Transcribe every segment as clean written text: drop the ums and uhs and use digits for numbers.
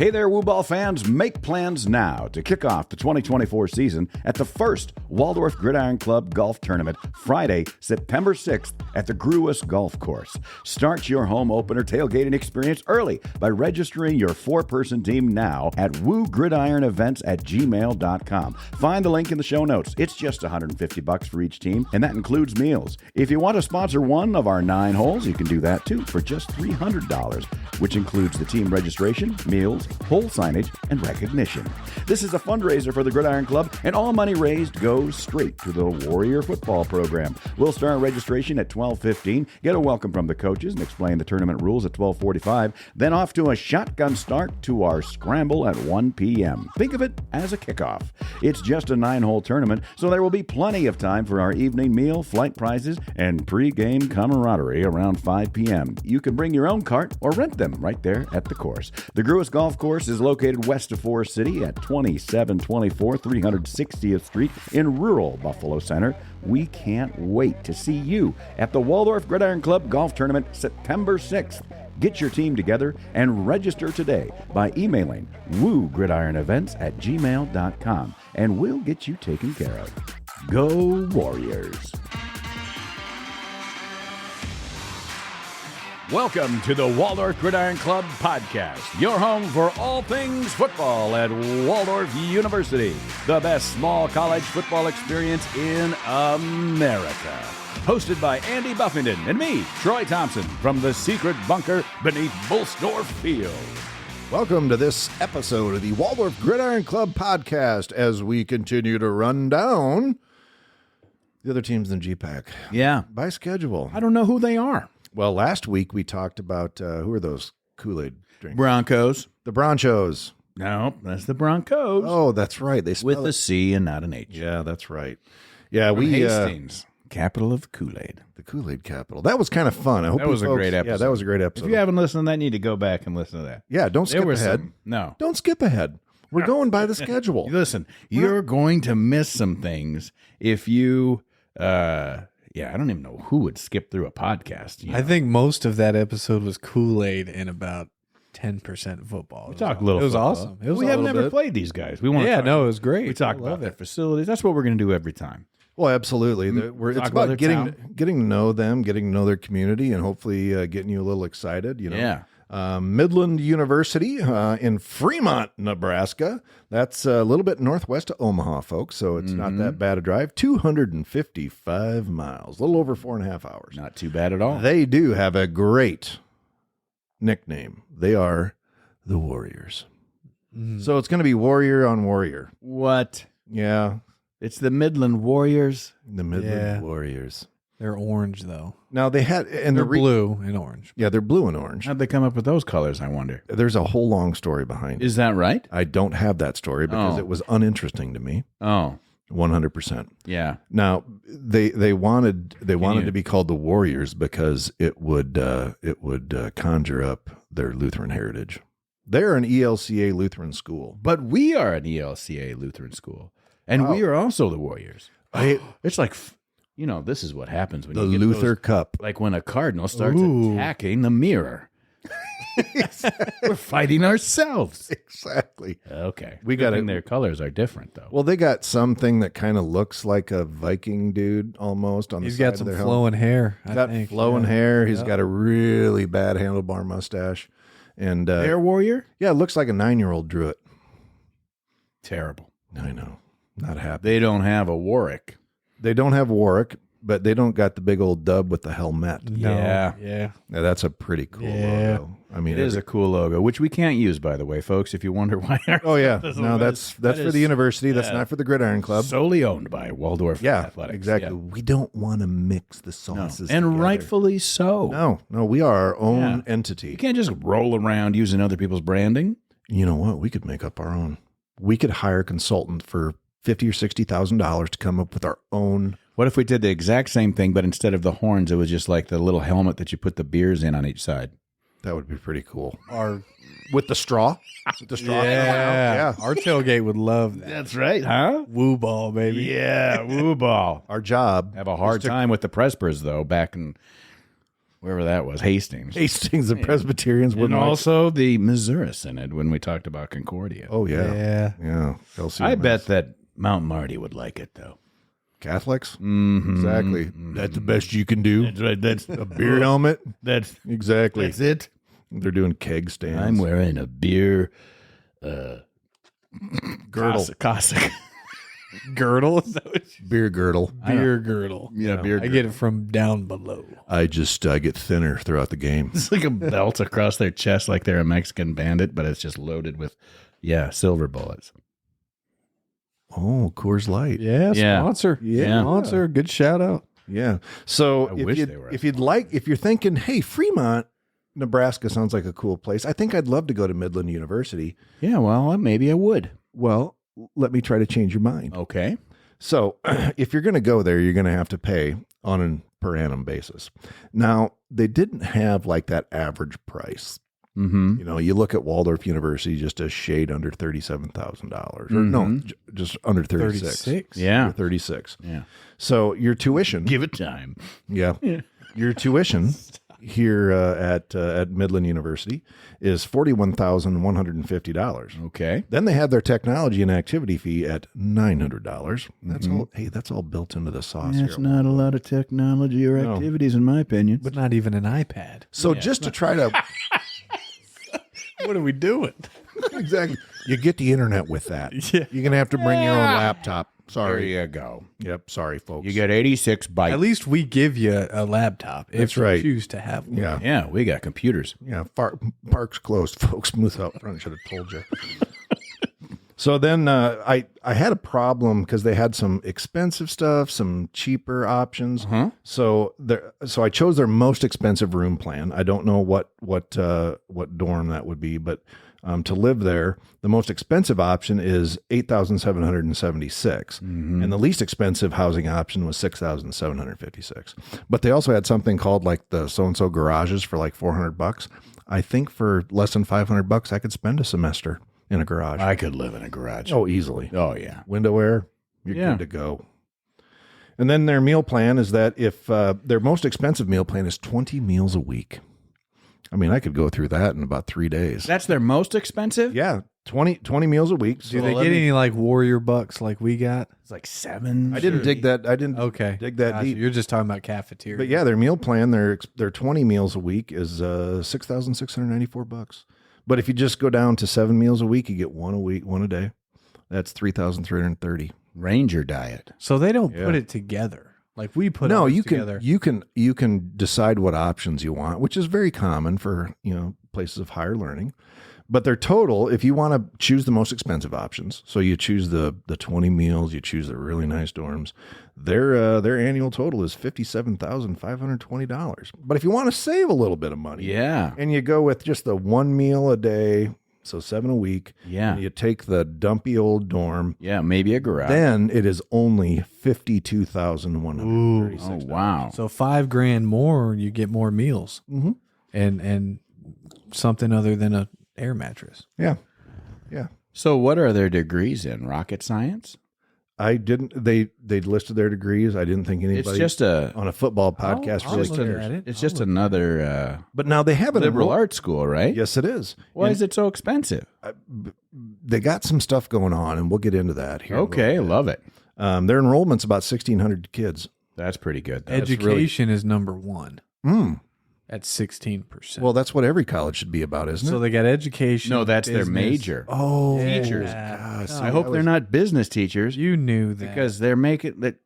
Hey there, Woo Ball fans. Make plans now to kick off the 2024 season at the first Waldorf Gridiron Club Golf Tournament, Friday, September 6th at the Gruis Golf Course. Start your home opener tailgating experience early by registering your 4-person team now at woogridironevents@gmail.com. Find the link in the show notes. It's just $150 for each team, and that includes meals. If you want to sponsor one of our 9 holes, you can do that too for just $300, which includes the team registration, meals, hole signage, and recognition. This is a fundraiser for the Gridiron Club, and all money raised goes straight to the Warrior football program. We'll start registration at 12:15, get a welcome from the coaches, and explain the tournament rules at 12:45, then off to a shotgun start to our scramble at 1 p.m. Think of it as a kickoff. It's just a 9-hole tournament, so there will be plenty of time for our evening meal, flight prizes, and pre-game camaraderie around 5 p.m. You can bring your own cart or rent them right there at the course. The Gruis Golf Course is located west of Forest City at 2724 360th Street in rural Buffalo Center. We can't wait to see you at the Waldorf Gridiron Club Golf Tournament September 6th. Get your team together and register today by emailing woogridironevents@gmail.com, and we'll get you taken care of. Go Warriors! Welcome to the Waldorf Gridiron Club podcast, your home for all things football at Waldorf University, the best small college football experience in America. Hosted by Andy Buffington and me, Troy Thompson, from the secret bunker beneath Bullsdorf Field. Welcome to this episode of the Waldorf Gridiron Club podcast as we continue to run down the other teams in GPAC. Yeah. By schedule. I don't know who they are. Well, last week we talked about, who are those Kool-Aid drinkers? Broncos. The Bronchos. No, that's the Broncos. Oh, that's right. They spell with a C and not an H. Yeah, that's right. Yeah, From we Hastings, capital of Kool-Aid. the Kool-Aid capital. That was kind of fun. I hope That was a great episode. Yeah, that was a great episode. If you haven't listened to that, you need to go back and listen to that. Yeah, don't skip ahead. No. Don't skip ahead. We're going by the schedule. Listen, you're going to miss some things if you, I don't even know who would skip through a podcast. You know? I think most of that episode was Kool-Aid and about 10% football. We talked a little. It was football. awesome. It was we a have little never bit. played these guys. We want. Yeah, talk, no, it was great. We talked about their facilities. That's what we're going to do every time. Well, absolutely. It's Talk about about their getting town. to know them, getting to know their community, and hopefully getting you a little excited. You know, Yeah. Midland University in Fremont, Nebraska. That's a little bit northwest of Omaha, folks. So it's not that bad a drive. 255 miles, a little over 4.5 hours. Not too bad at all. They do have a great nickname. They are the Warriors. So it's going to be Warrior on Warrior. What? Yeah, It's the Midland Warriors. the Midland Yeah. Warriors. They're orange, though. Now they had, and They're blue and orange. Yeah, they're blue and orange. How'd they come up with those colors, I wonder? There's a whole long story behind it. Is that right? I don't have that story because it was uninteresting to me. Oh, 100%. yeah. Now they wanted to be called the Warriors because it would conjure up their Lutheran heritage. They're an ELCA Lutheran school. But we are an ELCA Lutheran school, and we are also the Warriors. It's like, this is what happens when The you get Luther those, Cup. like when a cardinal starts Ooh. attacking the mirror. We're fighting ourselves. Exactly. Okay. We Good got thing it. Their colors are different, though. Well, they got something that kind of looks like a Viking dude almost on the He's side got of some their flowing hair. He's got flowing hair. He's got a really bad handlebar mustache. And Their warrior? yeah, it looks like a 9-year-old drew it. Terrible. I know. Not happy. They don't have a Warwick. They don't have Warwick, but they don't got the big old dub with the helmet. Yeah. Yeah. Now, that's a pretty cool Yeah. logo. I mean, It is a cool logo, which we can't use, by the way, folks, if you wonder why. oh yeah, doesn't no, look- that's that for is- the university. That's not for the Gridiron Club. Solely owned by Waldorf Yeah, Athletics. exactly. Yeah. We don't want to mix the No. sauces, And together. rightfully so. No, we are our own Yeah. entity. You can't just roll around using other people's branding. You know what? We could make up our own. We could hire a consultant for $50,000 or $60,000 to come up with our own. What if we did the exact same thing, but instead of the horns, it was just like the little helmet that you put the beers in on each side? That would be pretty cool. Our With the straw? With the straw? yeah. Our tailgate would love that. That's right, huh? Woo ball, baby. Yeah, woo ball. Our job. Have a hard is to- time with the Prespers, though, back in wherever that was, Hastings. Hastings, the Presbyterians And wouldn't like- also the Missouri Synod when we talked about Concordia. Oh, yeah. Yeah. LCMS. I bet that Mount Marty would like it, though. Catholics? Mm-hmm. Exactly. That's the best you can do. That's right. That's A beer helmet? That's Exactly. that's it. They're doing keg stands. I'm wearing a beer girdle. Cossack. Girdle? Is that what Beer girdle. beer girdle. Yeah, beer. I get it from down below. I get thinner throughout the game. It's like a belt across their chest, like they're a Mexican bandit, but it's just loaded with, silver bullets. Oh, Coors Light. Yeah, Yeah. sponsor. Yeah. Sponsor. Good shout out. Yeah. So I wish they were. if you're thinking, hey, Fremont, Nebraska sounds like a cool place. I think I'd love to go to Midland University. Yeah, well, maybe I would. Well, let me try to change your mind. Okay. So if you're going to go there, you're going to have to pay on a per annum basis. Now, they didn't have like that average price. Mm-hmm. You know, you look at Waldorf University, just a shade under $37,000, or no, just under 36. 36. Yeah. Or 36. Yeah. So your tuition, Give it time. yeah, your tuition here at Midland University is $41,150. Okay. Then they have their technology and activity fee at $900. That's all. Hey, that's all built into the sauce That's here. not a lot of technology or No. activities, in my opinion. But not even an iPad. So just to try to What are we doing? exactly, you get the internet with that. Yeah. You're gonna have to bring your own laptop. There Sorry. you go. Yep. Sorry, folks. You get 86 bytes. At least we give you a laptop if That's you right. choose to have one. Yeah. Yeah, we got computers. Yeah, park's closed, folks. Moose out front. Should have told you. So then I had a problem because they had some expensive stuff, some cheaper options. So I chose their most expensive room plan. I don't know what dorm that would be, but to live there, the most expensive option is $8,776, and the least expensive housing option was $6,756. But they also had something called like the so and so garages for like $400. I think for less than $500, I could spend a semester in a garage. I could live in a garage. Oh, easily. Oh, yeah. Window air, you're Yeah. good to go. And then their meal plan is that if their most expensive meal plan is 20 meals a week. I mean, I could go through that in about 3 days. That's their most expensive? Yeah, 20 meals a week. Do So they get any like warrior bucks like we got? It's like 7. I didn't dig that. I didn't Okay. dig that Gotcha. deep. You're just talking about cafeteria. But yeah, their meal plan, their 20 meals a week is $6,694. But if you just go down to 7 meals a week, you get one a day. That's $3,330. Ranger diet. So they don't Yeah. put it together like we put No, ours you together. you can decide what options you want, which is very common for places of higher learning. But their total, if you want to choose the most expensive options, so you choose the 20 meals, you choose the really nice dorms, their annual total is $57,520. But if you want to save a little bit of money, Yeah. and you go with just the 1 meal a day, so 7 a week, Yeah. and you take the dumpy old dorm, Yeah, maybe a garage. then it is only $52,136. Oh, wow. So $5,000 more, you get more meals Mhm. and something other than a air mattress. Yeah. So what are their degrees in? Rocket science? I didn't. They listed their degrees. I didn't think anybody It's just a on a football podcast I'll really look cares. at it. it's I'll just look- another But now they have an liberal arts school, right? Yes, it is. Why And is it so expensive? they got some stuff going on, and we'll get into that here. in a Okay, little love it. bit. Their enrollment's about 1,600 kids. That's pretty good. though. Education is number one at 16%. Well, that's what every college should be about, isn't so it? they got education. No, that's their business. major. Oh, Teachers. God, see, I hope that they're was- not business teachers You knew that because they're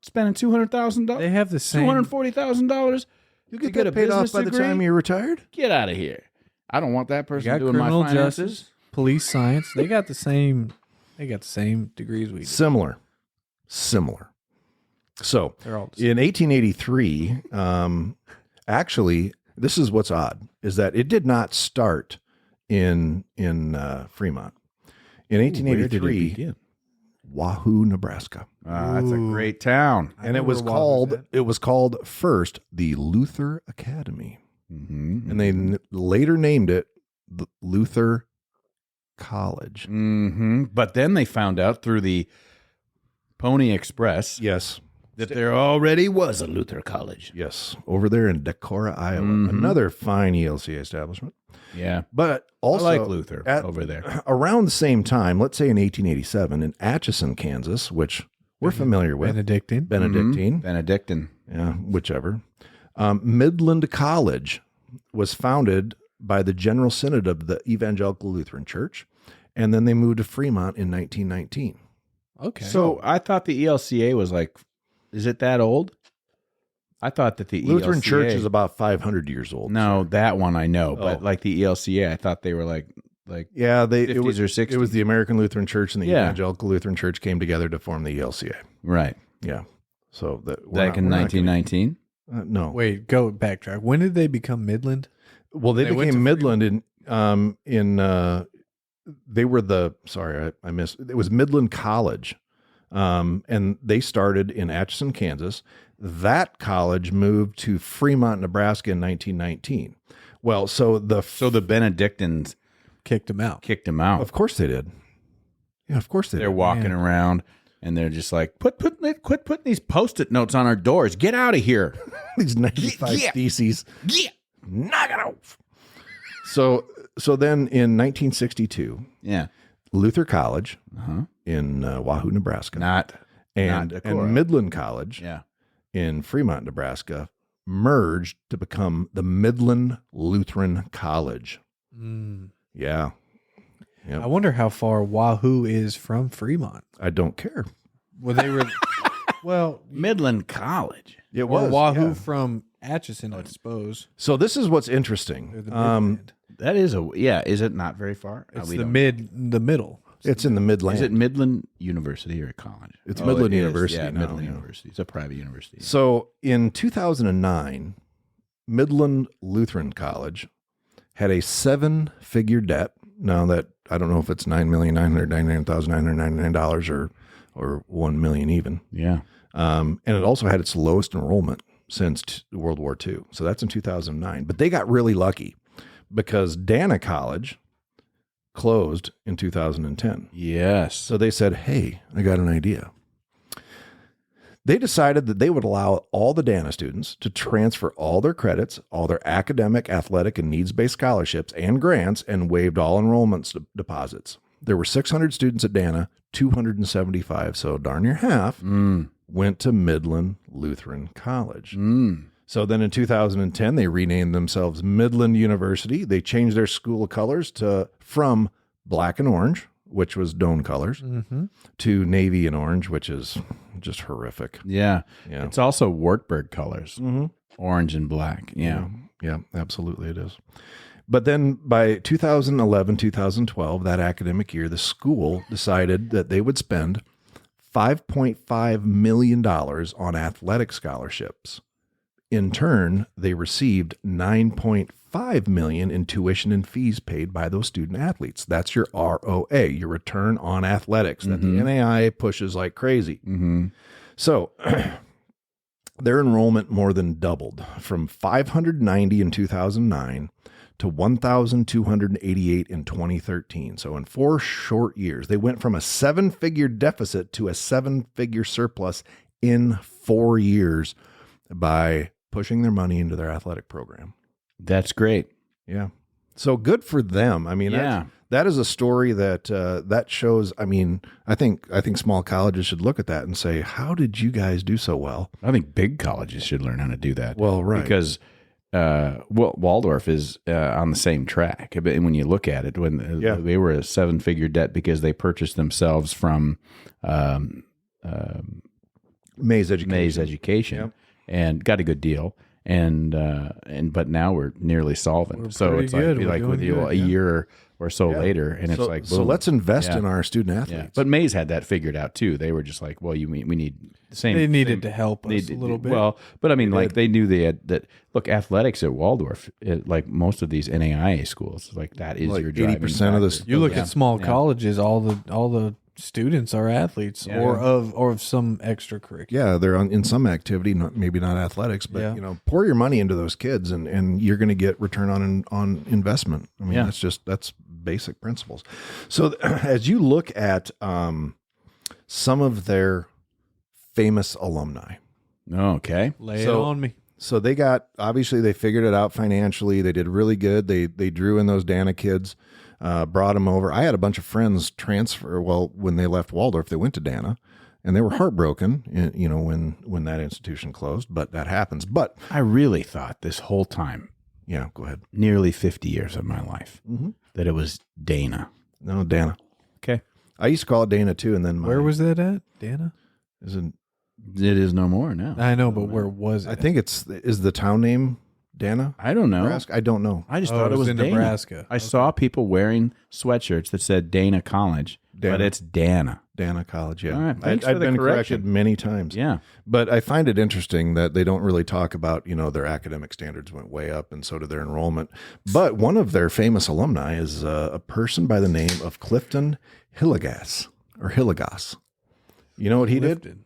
spending $200,000, they have the same. $240,000. You to get get that a paid off business by the degree? time you're retired. Get out of here! I don't want that You person got doing my criminal finances. justice, police science. They got the same. They got the same degrees we do. Similar. So They're all in 1883, actually, this is what's odd, is that it did not start in Fremont. In Where did it 1883, begin? Wahoo, Nebraska. That's a great town. And it was called first the Luther Academy. Mm-hmm. And they later named it the Luther College. Mm-hmm. But then they found out through the Pony Express Yes. That there already was a Luther College. Yes, over there in Decorah, Iowa. Another fine ELCA establishment. Yeah. But also, I like Luther over there. Around the same time, let's say in 1887, in Atchison, Kansas, which we're familiar with. Benedictine. Yeah, whichever. Midland College was founded by the General Synod of the Evangelical Lutheran Church, and then they moved to Fremont in 1919. Okay. So I thought the ELCA was like, is it that old? I thought that the Lutheran ELCA, Church is about 500 years old. No, that one I know, but like the ELCA, I thought they were like yeah, 50s or 60s. It was the American Lutheran Church and the Evangelical Lutheran Church came together to form the ELCA. Right. Yeah. So that Back in 1919. No. Wait, go backtrack. When did they become Midland? Well, they became Midland they were I missed. It was Midland College. And they started in Atchison, Kansas. That college moved to Fremont, Nebraska in 1919. Well, so the Benedictines kicked them out. Of course they did. Yeah, of course they did. They're walking around and they're just like, quit putting these Post-it notes on our doors. Get out of here. These 95 theses. Yeah. Knock it off. So then in 1962, Luther College in Wahoo, Nebraska, and Midland College in Fremont, Nebraska, merged to become the Midland Lutheran College. Yeah. Yep. I wonder how far Wahoo is from Fremont. I don't care. Well, they were Midland College. It was Wahoo from Atchison, I suppose. So this is what's interesting. That is is it not very far? It's the middle. It's in the Midland. Is it Midland University or college? It's Midland University. Yeah, now, Midland University. It's a private university. So in 2009, Midland Lutheran College had a 7-figure debt. Now that I don't know if it's $9,999,999 or $1 million even. Yeah. And it also had its lowest enrollment since World War II. So that's in 2009. But they got really lucky because Dana College closed in 2010. Yes. So they said, hey, I got an idea. They decided that they would allow all the Dana students to transfer all their credits, all their academic, athletic, and needs-based scholarships and grants, and waived all enrollment deposits. There were 600 students at Dana, 275, so darn near half, went to Midland Lutheran College. So then in 2010, they renamed themselves Midland University. They changed their school colors from black and orange, which was Doane colors, to navy and orange, which is just horrific. Yeah. It's also Wartburg colors, orange and black. Yeah, absolutely it is. But then by 2011, 2012, that academic year, the school decided that they would spend $5.5 million on athletic scholarships. In turn, they received $9.5 million in tuition and fees paid by those student athletes. That's your ROA, your return on athletics, that the NAIA pushes like crazy. So their enrollment more than doubled from 590 in 2009 to 1,288 in 2013. So in 4 short years, they went from a 7-figure deficit to a 7-figure surplus in 4 years by pushing their money into their athletic program. That's great. Yeah. So good for them. I mean, that is a story that that shows. I mean, I think small colleges should look at that and say, how did you guys do so well? I think big colleges should learn how to do that. Well, right. Because Waldorf is on the same track. When you look at it, when they were a 7-figure debt because they purchased themselves from Mays Education. Yep. And got a good deal. But now we're nearly solvent. So it's like with you a year or so later, and it's like, boom. So let's invest in our student athletes. Yeah. But Mays had that figured out too. They were just like, well, we need the same. They needed to help us a little bit. Well, but I mean, they knew they had that. Look, athletics at Waldorf, like most of these NAIA schools, like that is your driving 80% of this. You look at small colleges, all the students are athletes or of some extracurricular. Yeah, they're in some activity, maybe not athletics, but pour your money into those kids, and you're going to get return on investment. I mean, that's basic principles. So as you look at some of their famous alumni, Okay. Lay it So- on me. So they obviously they figured it out financially. They did really good. They drew in those Dana kids, brought them over. I had a bunch of friends transfer. Well, when they left Waldorf, they went to Dana, and they were heartbroken, when that institution closed. But that happens. But I really thought this whole time, yeah, go ahead. nearly 50 years of my life, that it was Dana. No, Dana. Okay. I used to call it Dana too, and then Where was that at, Dana? It is no more now. I know, but where was it? I think is the town name Dana? I don't know. Nebraska? I don't know. I just Oh, thought it was in Dana. Nebraska. I saw people wearing sweatshirts that said Dana College, Dana. but it's Dana. Dana College, yeah. All right, thanks I've for the been correction. corrected many times. Yeah. But I find it interesting that they don't really talk about, their academic standards went way up, and so did their enrollment. But one of their famous alumni is a person by the name of Clifton Hillegas. You know what he did? Lifted.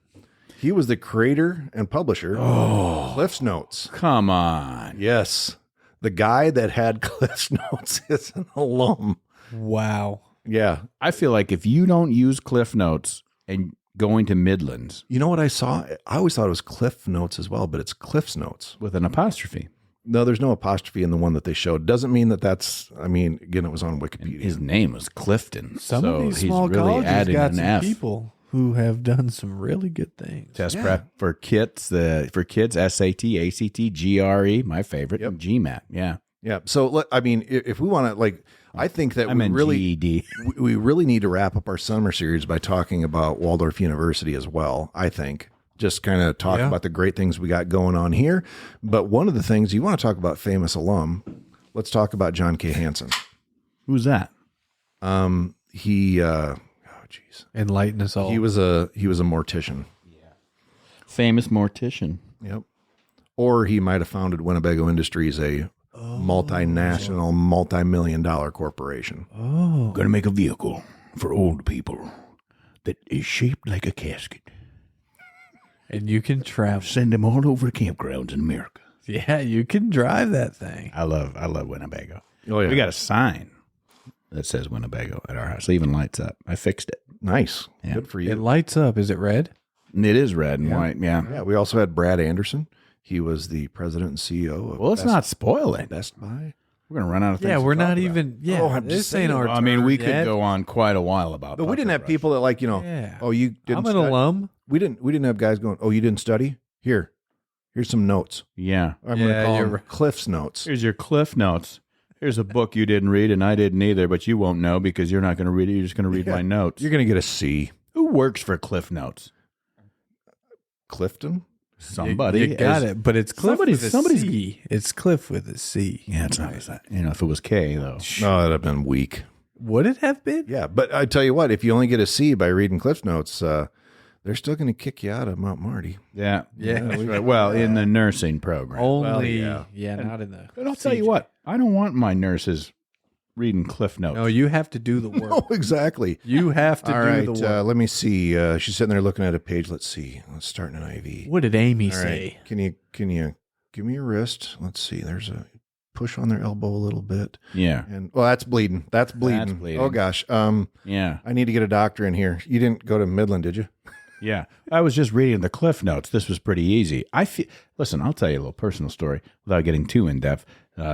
He was the creator and publisher of Cliff's Notes. Come on. Yes. The guy that had Cliff's Notes is an alum. Wow. Yeah. I feel like if you don't use Cliff Notes and going to Midlands You know what I saw? I always thought it was Cliff Notes as well, but it's Cliff's Notes. with an apostrophe, No, there's no apostrophe in the one that they showed. Doesn't mean again, it was on Wikipedia. his name was Clifton. Some so of these he's small really colleges adding got an some F. people who have done some really good things. Test prep for kids, SAT, ACT, GRE, my favorite, and GMAT. Yeah. Yeah. So, if we want to, I think that I meant GED. we really need to wrap up our summer series by talking about Waldorf University as well, I think. Just kind of talk about the great things we got going on here. But one of the things you want to talk about famous alum, let's talk about John K. Hansen. Who's that? Enlighten us all. He was a mortician. Famous mortician. Yep. Or he might have founded Winnebago Industries, a multinational, multi-million-dollar corporation. Oh. Gonna make a vehicle for old people that is shaped like a casket. And you can travel. Send them all over the campgrounds in America. Yeah, you can drive that thing. I love Winnebago. Oh, yeah. We got a sign that says Winnebago at our house. It even lights up. I fixed it. Nice. Yeah. Good for It you. lights up. Is it red? It is red and white. Yeah. Yeah, we also had Brad Anderson. He was the president and CEO of Well, let's not spoil it. Best Buy. We're gonna run out of things. Yeah, to we're talk not about. even. Yeah, Oh, I'm just this ain't saying. our. Well, I mean, we turn could yet. go on quite a while about. But we didn't have Pucker people that Yeah. oh, you didn't I'm an study? alum. We didn't have guys going, oh, you didn't study? Here's some notes. Brush. Yeah. I'm going to Yeah, call you're them right. Cliff's Notes. Here's your Cliff Notes. Here's a book you didn't read, and I didn't either, but you won't know because you're not going to read it. You're just going to read my notes. You're going to get a C. Who works for Cliff Notes? Clifton? Somebody. You got it, but it's Cliff somebody's- with a somebody's- C. It's Cliff with a C. Yeah, it's not. If it was K though. No, that'd have been weak. Would it have been? Yeah, but I tell you what, if you only get a C by reading Cliff's Notes, they're still going to kick you out of Mount Marty. Yeah. Yeah. That's right. Well, in the nursing program. Only, yeah. not in the. But I'll tell you what. I don't want my nurses reading Cliff Notes. No, you have to do the work. Oh, exactly. You have to All do right, the work. let me see. She's sitting there looking at a page. Let's see. Let's start an IV. What did Amy All right. say? Can you give me your wrist? Let's see. There's a push on their elbow a little bit. Yeah. And that's bleeding. That's bleeding. That's bleeding. Oh gosh. Yeah. I need to get a doctor in here. You didn't go to Midland, did you? Yeah. I was just reading the Cliff Notes. This was pretty easy. Listen, I'll tell you a little personal story without getting too in depth.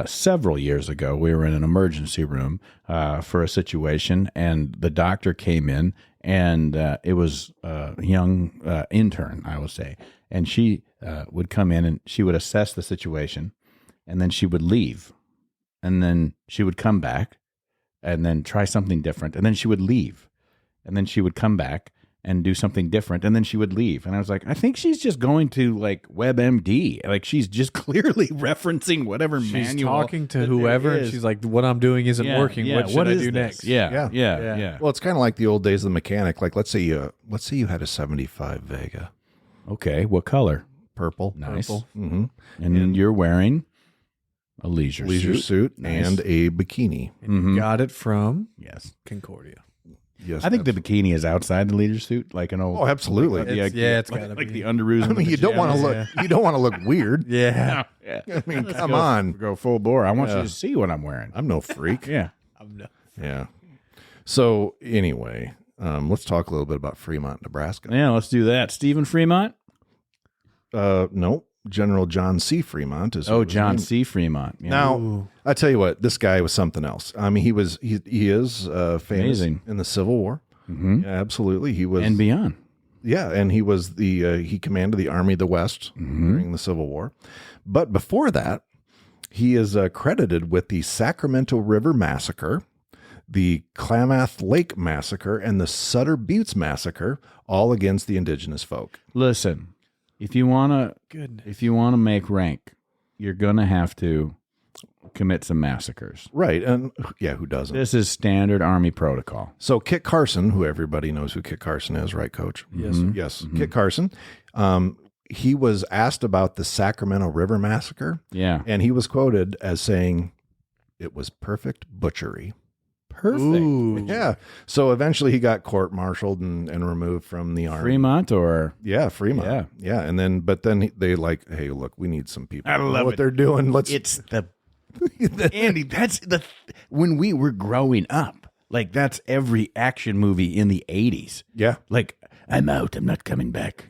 Several years ago, we were in an emergency room for a situation, and the doctor came in, and it was a young intern, I will say, and she would come in and she would assess the situation, and then she would leave, and then she would come back, and then try something different, and then she would leave, and then she would come back and do something different, and then she would leave. And I was like, I think she's just going to like WebMD. Like she's just clearly referencing whatever She's manual. talking to that whoever, there and is. she's like, "What I'm doing isn't Yeah, working. yeah, What should I is do this? next?" Yeah. Well, it's kind of like the old days of the mechanic. Like let's say you had a 75 Vega, Okay, what color? purple. Nice. Mm-hmm. And you're wearing a leisure suit Nice. and a bikini. Mhm. Got it from Yes. Concordia. Yes, I think the bikini is outside the leisure suit, like an old. Oh, absolutely. It's gotta like be. the underoos. I and mean, the you don't want to pajamas. look. You don't want to look weird. Yeah. Yeah. I mean, come Go- on. Go full bore. I want Yeah. you to see what I'm wearing. I'm no freak. Yeah. Yeah. So anyway, let's talk a little bit about Fremont, Nebraska. Yeah, let's do that. Stephen Fremont. No, General John C. Fremont is. John C. Fremont. Yeah. Now, I tell you what, this guy was something else. I mean, he is famous Amazing. in the Civil War. Mm-hmm. Yeah, absolutely. He was. And beyond. Yeah, and he was he commanded the Army of the West during the Civil War. But before that, he is credited with the Sacramento River Massacre, the Klamath Lake Massacre, and the Sutter Buttes Massacre, all against the indigenous folk. Listen, if you want to make rank, you're going to have to commit some massacres. Right, and yeah, who doesn't? This is standard Army protocol. So Kit Carson, who everybody knows who Kit Carson is, right, Coach? Yes. Yes, Kit Carson. He was asked about the Sacramento River Massacre. Yeah. And he was quoted as saying, "It was perfect butchery." Perfect. Ooh. Yeah. So eventually he got court-martialed and removed from the Army. Fremont or? Yeah, Fremont. Yeah. And then, but then they like, hey, look, we need some people. I who know love what it. they're doing. It's the Andy, that's when we were growing up. Like, that's every action movie in the 80s. Yeah. Like, I'm out, I'm not coming back.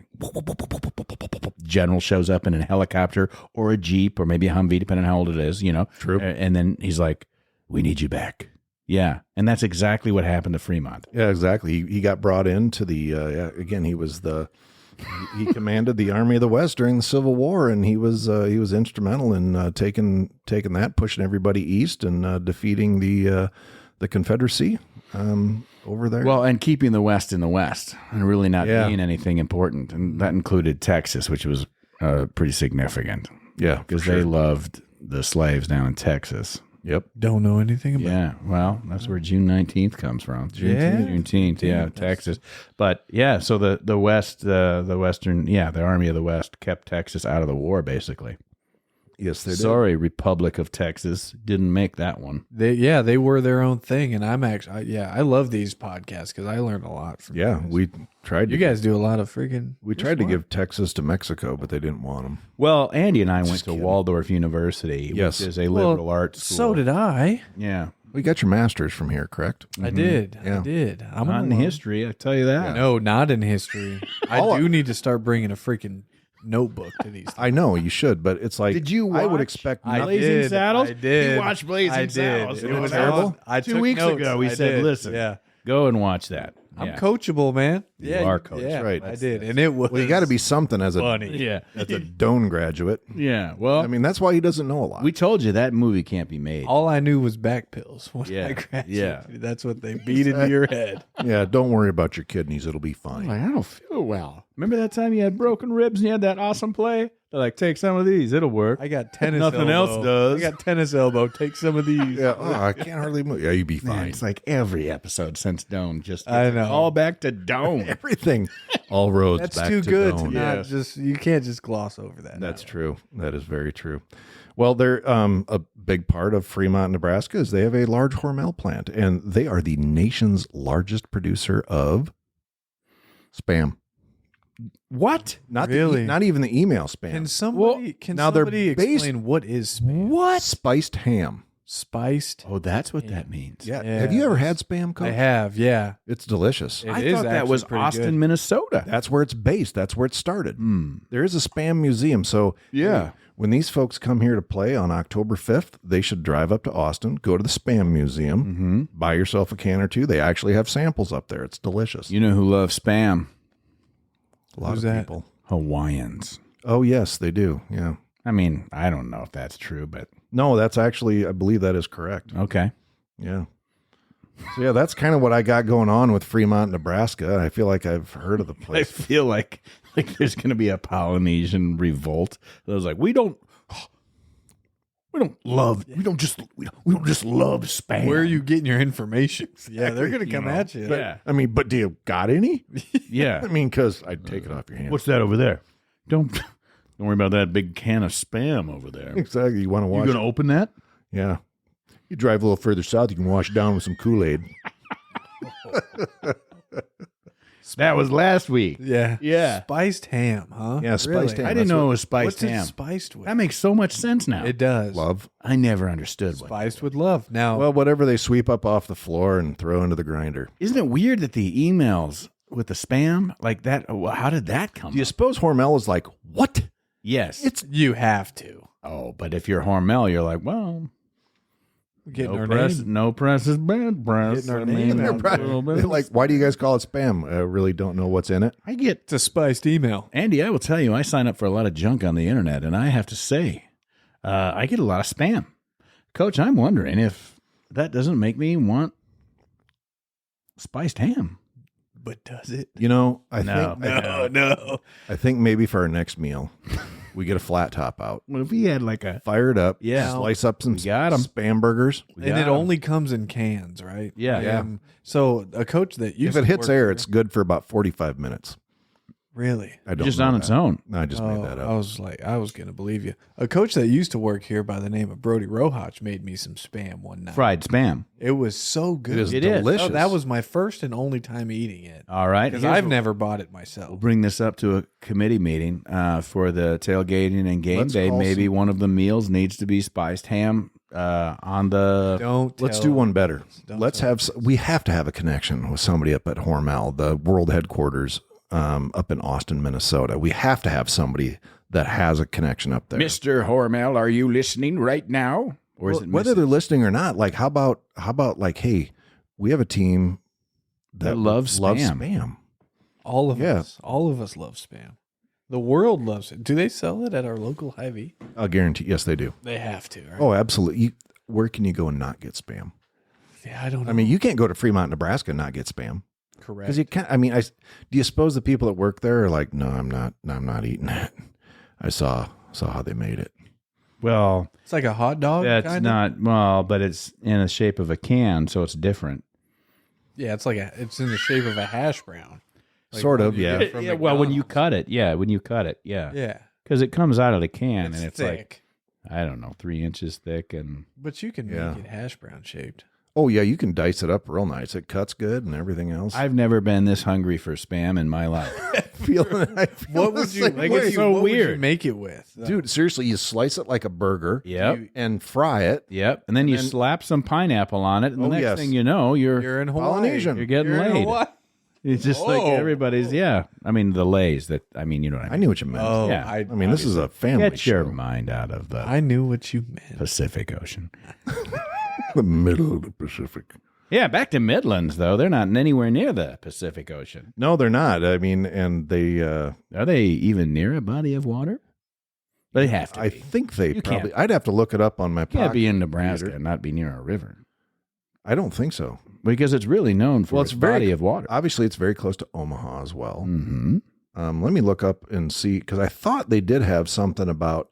General shows up in a helicopter or a Jeep or maybe a Humvee, depending on how old it is, True. And then he's like, we need you back. Yeah. And that's exactly what happened to Fremont. Yeah, exactly. He got brought into the, again, he was he commanded the Army of the West during the Civil War, and he was instrumental in taking that, pushing everybody east and defeating the Confederacy over there. Well, and keeping the West in the West and really not being anything important. And that included Texas, which was pretty significant. Yeah, Because they loved the slaves down in Texas. Yep. Don't know anything about Yeah, well, that's where June 19th comes from. Juneteenth. Yeah, Texas. But yeah, so the West, the Western, the Army of the West kept Texas out of the war, basically. Yes, they did. Sorry, Republic of Texas didn't make that one. They were their own thing, and I'm actually I love these podcasts because I learned a lot from Yeah, you guys. we tried. You guys do a lot of freaking. We tried to give Texas to Mexico, but they didn't want them. Well, Andy and I went to kidding. Waldorf University, Yes. which is a liberal arts school. So did I. Yeah. We got your master's from here, correct? I did. Yeah. I did. I'm Not in gonna- history, I tell you that. No, not in history. I do need to start bringing a freaking notebook to these. I know you should, but it's like Did you I would watch- expect. I Blazing did. Saddles? I did. You watched Blazing I did. Saddles. It It was was terrible? awesome. I 2 took weeks notes. ago, we I said, did. listen, Yeah. go and watch that. I'm Yeah. coachable, man. Yeah, are coach, yeah, right. I did, and it was. Well, you got to be something as a funny. Yeah. Doane graduate. Yeah. Well, I mean, that's why he doesn't know a lot. we told you that movie can't be made. All I knew was back pills when Yeah, I graduated. yeah. That's what they beat into your head. Yeah, don't worry about your kidneys; it'll be fine. I don't feel well. Remember that time you had broken ribs and you had that awesome play? They're like, take some of these. It'll work. I got tennis. Nothing elbow. else does. I got tennis elbow. Take some of these. Yeah, I can't hardly move. Yeah, you'd be Man, fine. it's like every episode since Doan just I know. all back to Doan. Everything, all roads That's back too to good Doane. to not just. You can't just gloss over that. That's true. That is very true. Well, they're a big part of Fremont, Nebraska, is they have a large Hormel plant, and they are the nation's largest producer of spam. What? Not Really? not even the email spam. Can somebody? Can now they're somebody based- explain what is spam? What? Spiced ham. Spiced. Oh, that's what that means. Yeah. Yeah. Have you ever had spam, Coach? I have. Yeah. It's delicious. It I is thought that actually was pretty Austin, good. Minnesota. That's where it's based. That's where it started. Hmm. There is a spam museum. So Yeah. when these folks come here to play on October 5th, they should drive up to Austin, go to the spam museum, Mm-hmm. buy yourself a can or two. They actually have samples up there. It's delicious. You know who loves spam? A lot Who's of that? people. Hawaiians. Oh, yes, they do. Yeah. I mean, I don't know if that's true, but No, that's actually, I believe that is correct. okay. Yeah. So, yeah, that's kind of what I got going on with Fremont, Nebraska. I feel like I've heard of the I place. feel like there's going to be a Polynesian revolt. That was like, we don't just love spam. Where are you getting your information? Yeah, they're gonna come at you. Yeah. I mean, but do you got any? Yeah. I mean, because I'd take it off your hands. What's that over there? Don't worry about that big can of spam over there. Exactly. You want to You wash going to open that? Yeah. You drive a little further south, you can wash it down with some Kool-Aid. That was last week. Yeah. Yeah. Spiced ham, huh? Yeah, spiced ham. I didn't know it was What's spiced it ham. spiced with? That makes so much sense now. It does. Love. I never understood what. Spiced with love. Now, Well, whatever they sweep up off the floor and throw into the grinder. Isn't it weird that the emails with the spam like that? How did that come? Do you suppose Hormel is like, what? Yes. You have to. Oh, but if you're Hormel, you're like, well, Getting our press, name. no press is bad press. Getting our I name mean, out a little bit. They're like, why do you guys call it spam? I really don't know what's in it. I get It's a spiced email. Andy. I will tell you, I sign up for a lot of junk on the internet, and I have to say, I get a lot of spam. Coach, I'm wondering if that doesn't make me want spiced ham. But does it? You know, I think maybe for our next meal, we get a flat top out. What if he had like a Fire it up. Yeah. Slice up some We got 'em. spam burgers. And it only comes in cans, right? Yeah. So a coach that used If it to hits work air, here- it's good for about 45 minutes. really. I don't just know on that. its own. No, I just made that I up. was going to believe you. A coach that used to work here by the name of Brody Rohach made me some spam one night. Fried spam. It was so good. It is It is. delicious. Oh, that was my first and only time eating it. All right. Because Here's I've what- never bought it We'll myself. bring this up to a committee meeting for the tailgating and game Let's day. call Maybe some- one of the meals needs to be spiced ham on the. Let's tell- do one better. Don't Let's tell have. We have to have a connection with somebody up at Hormel, the world headquarters up in Austin, Minnesota. We have to have somebody that has a connection up there. Mr. Hormel, are you listening right now? Or is Well, it whether Mrs.? they're listening or not, like how about like, hey, we have a team That loves spam. All of Yeah. us. All of us love spam. The world loves it. Do they sell it at our local Hy-Vee? I'll guarantee. Yes, they do. They have to, right? Oh, absolutely. Where can you go and not get spam? Yeah, I don't know. I mean, you can't go to Fremont, Nebraska, and not get spam. correct. Because you can't. I mean, do you suppose the people that work there are like, no, I'm not eating that. I saw how they made it. Well, It's like a hot dog. that's kinda? not well, but it's in the shape of a can, so it's different. Yeah, it's in the shape of a hash brown. Like Sort one of, you yeah. get from Well, when you McDonald's. cut it, yeah, Yeah, because it comes out of the can it's and it's thick, like I don't know, 3 inches thick, and but you can Yeah. make it hash brown shaped. Oh yeah, you can dice it up real nice. It cuts good and everything else. I've never been this hungry for spam in my life. I feel What would you like it's so what would you weird. make it with, though? dude? Seriously, you slice it like a burger. Yep. And fry it. Yep, and then you then- slap some pineapple on it, and the Oh, next yes. thing you know, you're You're in Hawaii. Polynesian. you're getting You're in laid. Hawaii. It's just like Oh. everybody's. Yeah, I mean the lays that. I mean, you know what I I mean. knew what you meant. Oh, Yeah. I mean, this is a family Get your show. mind out of the I knew what you meant. Pacific Ocean. The middle of the Pacific. Yeah, back to Midlands though. They're not anywhere near the Pacific Ocean. No, they're not. I mean, and they. Are they even near a body of water? They have to I be. think they You probably. can't- I'd have to look it up on my. You can't be pocket in Nebraska computer. and not be near a river I don't think so. because it's really known for Well, its it's very- body of water. Obviously, it's very close to Omaha as well. Mm-hmm. Let me look up and see because I thought they did have something about.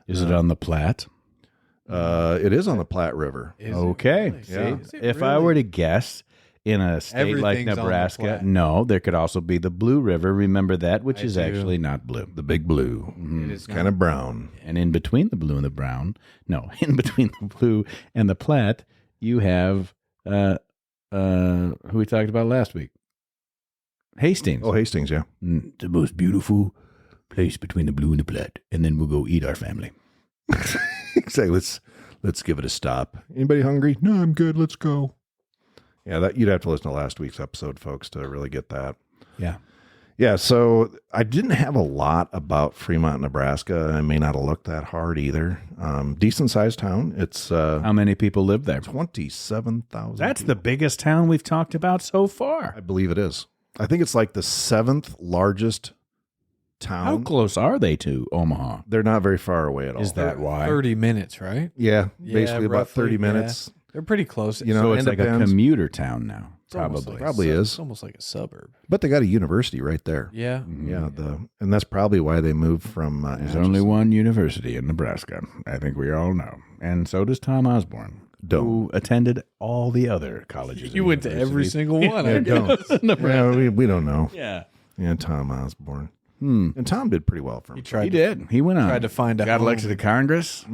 Is it on the Platte? It is on the Platte River. Is it Okay. really? See, Yeah. Is it if I really? were to guess in a state like Everything's on the Nebraska, Platte. no, there could also be the Blue River. Remember that, which I is do. actually not blue. The Big Blue. It It's is kind of brown. And in between the blue and the brown, no, in between the blue and the Platte, you have who we talked about last week, Hastings. Oh, Hastings, yeah. The most beautiful place between the blue and the Platte, and then we'll go eat our family. Exactly. Let's give it a stop. Anybody hungry? No, I'm good. Let's go. Yeah, that you'd have to listen to last week's episode, folks, to really get that. Yeah. Yeah, so I didn't have a lot about Fremont, Nebraska. I may not have looked that hard either. Decent sized town. It's How many people live there? 27,000. That's the biggest town we've talked about so far. I believe it is. I think it's like the 7th largest town. How close are they to Omaha? They're not very far away at all. Is that why? 30 minutes, right? Yeah, Yeah, basically about roughly, 30 yeah. minutes. They're pretty close. You know, So and it's like a depends. commuter town now, It's almost probably. like a Probably sub- is. It's almost like a suburb. But they got a university right there. Yeah. Yeah, and that's probably why they moved from. There's Atchison. only one university in Nebraska. I think we all know. And so does Tom Osborne, who attended all the other colleges. You and went to every universities. single one. I Yeah, guess. don't. Yeah, we don't know. Yeah. Yeah, Tom Osborne. And Tom did pretty well for He him. tried He to did. He went on. tried to find a Got home. elected to Congress.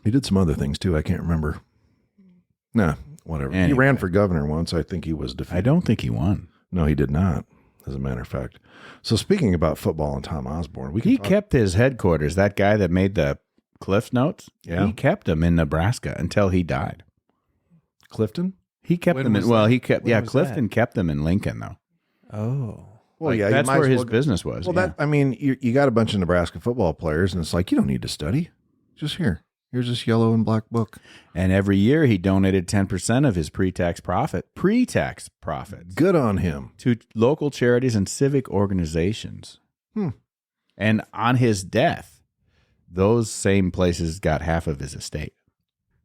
He did some other things too. I can't remember. Nah, whatever. He Anyway. ran for governor once. I think he was defeated. I don't think he won. No, he did not. As a matter of fact. So speaking about football and Tom Osborne, we can He talk- kept his headquarters. That guy that made the Cliff Notes. Yeah. He kept them in Nebraska until he died. Clifton. He kept When them in. was Well, that? he kept. When Yeah, was Clifton kept them in Lincoln though. Oh. Well, Like, you that's might where as his well business was. Well, yeah. you got a bunch of Nebraska football players, and it's like, you don't need to study. Just here. Here's this yellow and black book. And every year he donated 10% of his pre-tax profits Good on him. to local charities and civic organizations. And on his death, those same places got half of his estate,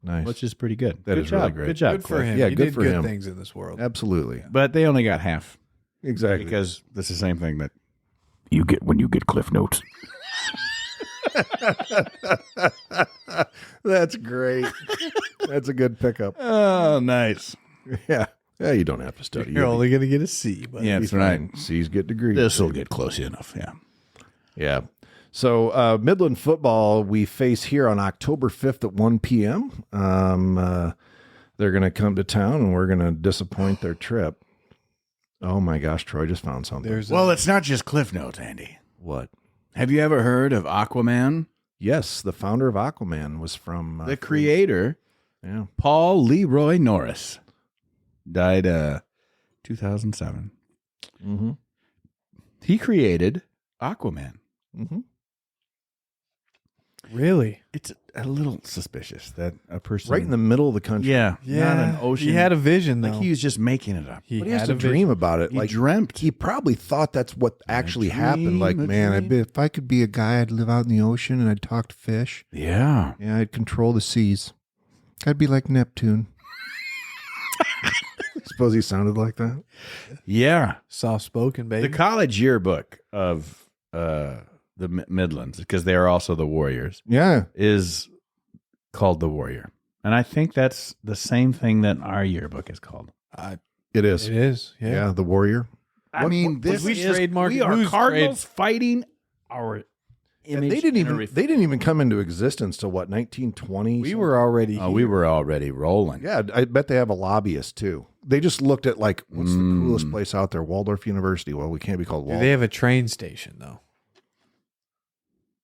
Nice. which is pretty good. That Good is job. really great. Good job. Good for Cliff. him. Yeah, He good did for good him. things in this world. Absolutely. But they only got half Exactly. because that's the same thing that you get when you get Cliff Notes. That's great. That's a good pickup. Oh, nice. Yeah. Yeah, you don't have to study. You're only going to get a C. But Yeah, that's right. C's get degrees. This will get close enough. Yeah. Yeah. So Midland football we face here on October 5th at 1 p.m. They're going to come to town and we're going to disappoint their trip. Oh my gosh, Troy just found something. Well, it's not just Cliff Notes, Andy. What? Have you ever heard of Aquaman? Yes, the founder of Aquaman was from The creator, Yeah. Paul Leroy Norris, died 2007. Mm-hmm. He created Aquaman. Mm-hmm. Really? It's a little suspicious that a person Right in the middle of the country. not an ocean. He had a vision, though. like he was just making it up. He But he has had to a vision. dream about it. He Like dreamt. he probably thought that's what actually happened. Like, dream, a man, dream. if I could be a guy, I'd live out in the ocean and I'd talk to fish. Yeah. Yeah, I'd control the seas. I'd be like Neptune. Suppose he sounded like that. Yeah. Soft spoken, baby. The college yearbook of the Midlands, because they are also the Warriors, Yeah. is called The Warrior. And I think that's the same thing that our yearbook is called. It is. It is. Yeah. Yeah, the warrior. I mean, this we is trademark- we are who's Cardinals fighting our And image. they didn't in a even ref- they didn't even come into existence till what, 1920? We were already Oh, we here. were already rolling. Yeah, I bet they have a lobbyist too. They just looked at like, what's the coolest place out there? Waldorf University. Well, we can't be called Do Waldorf. they have a train station, though?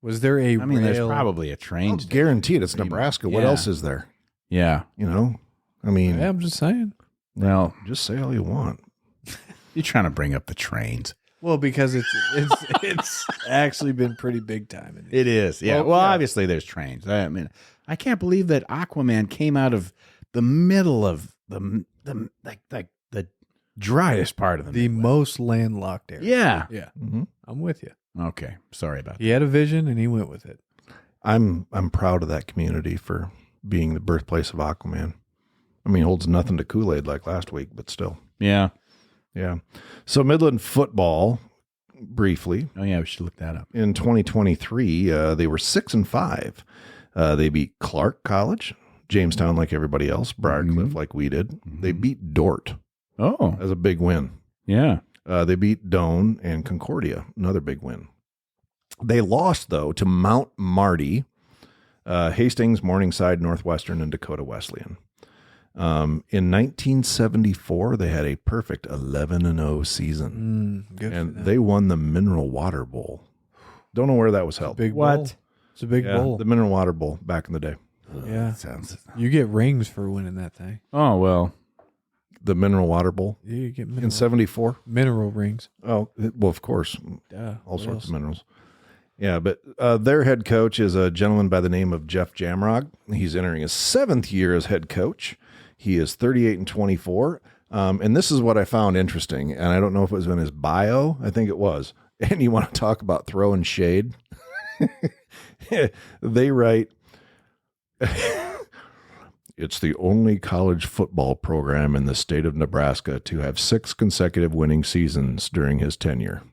Was there a I mean, there's rail? probably a train. Oh, station. guaranteed. It's Nebraska. What Yeah. else is there? Yeah. You know, I mean, Yeah, I'm just saying. Well, just say all you want. you're trying to bring up the trains. Well, because it's actually been pretty big time. In It is. Yeah. Well, Well, yeah. obviously there's trains. I mean, I can't believe that Aquaman came out of the middle of the driest part of the the Midwest. most landlocked area. Yeah. Yeah, Mm-hmm. I'm with you. Okay. Sorry about that. He had a vision and he went with it. I'm proud of that community for being the birthplace of Aquaman. I mean, holds nothing to Kool-Aid like last week, but still. Yeah. Yeah. So Midland football, briefly, Oh yeah, we should look that up. in 2023, they were 6-5. They beat Clark College, Jamestown like everybody else, Briarcliff like we did. They beat Dort Oh. as a big win. Yeah. They beat Doane and Concordia, another big win. They lost, though, to Mount Marty, Hastings, Morningside, Northwestern, and Dakota Wesleyan. In 1974, they had a perfect 11-0 season, Good. and they won the Mineral Water Bowl. Don't know where that was held. Big What? bowl. It's a big Yeah, bowl. the Mineral Water Bowl back in the day. Yeah. Sounds. You get rings for winning that thing. Oh well. The Mineral Water Bowl You get in mineral, 74. mineral rings. Oh, well, of course, Duh. all What sorts else? of minerals. Yeah, but their head coach is a gentleman by the name of Jeff Jamrog. He's entering his 7th year as head coach. He is 38-24. And this is what I found interesting. And I don't know if it was in his bio. I think it was. And you want to talk about throwing shade? They write, it's the only college football program in the state of Nebraska to have 6 consecutive winning seasons during his tenure.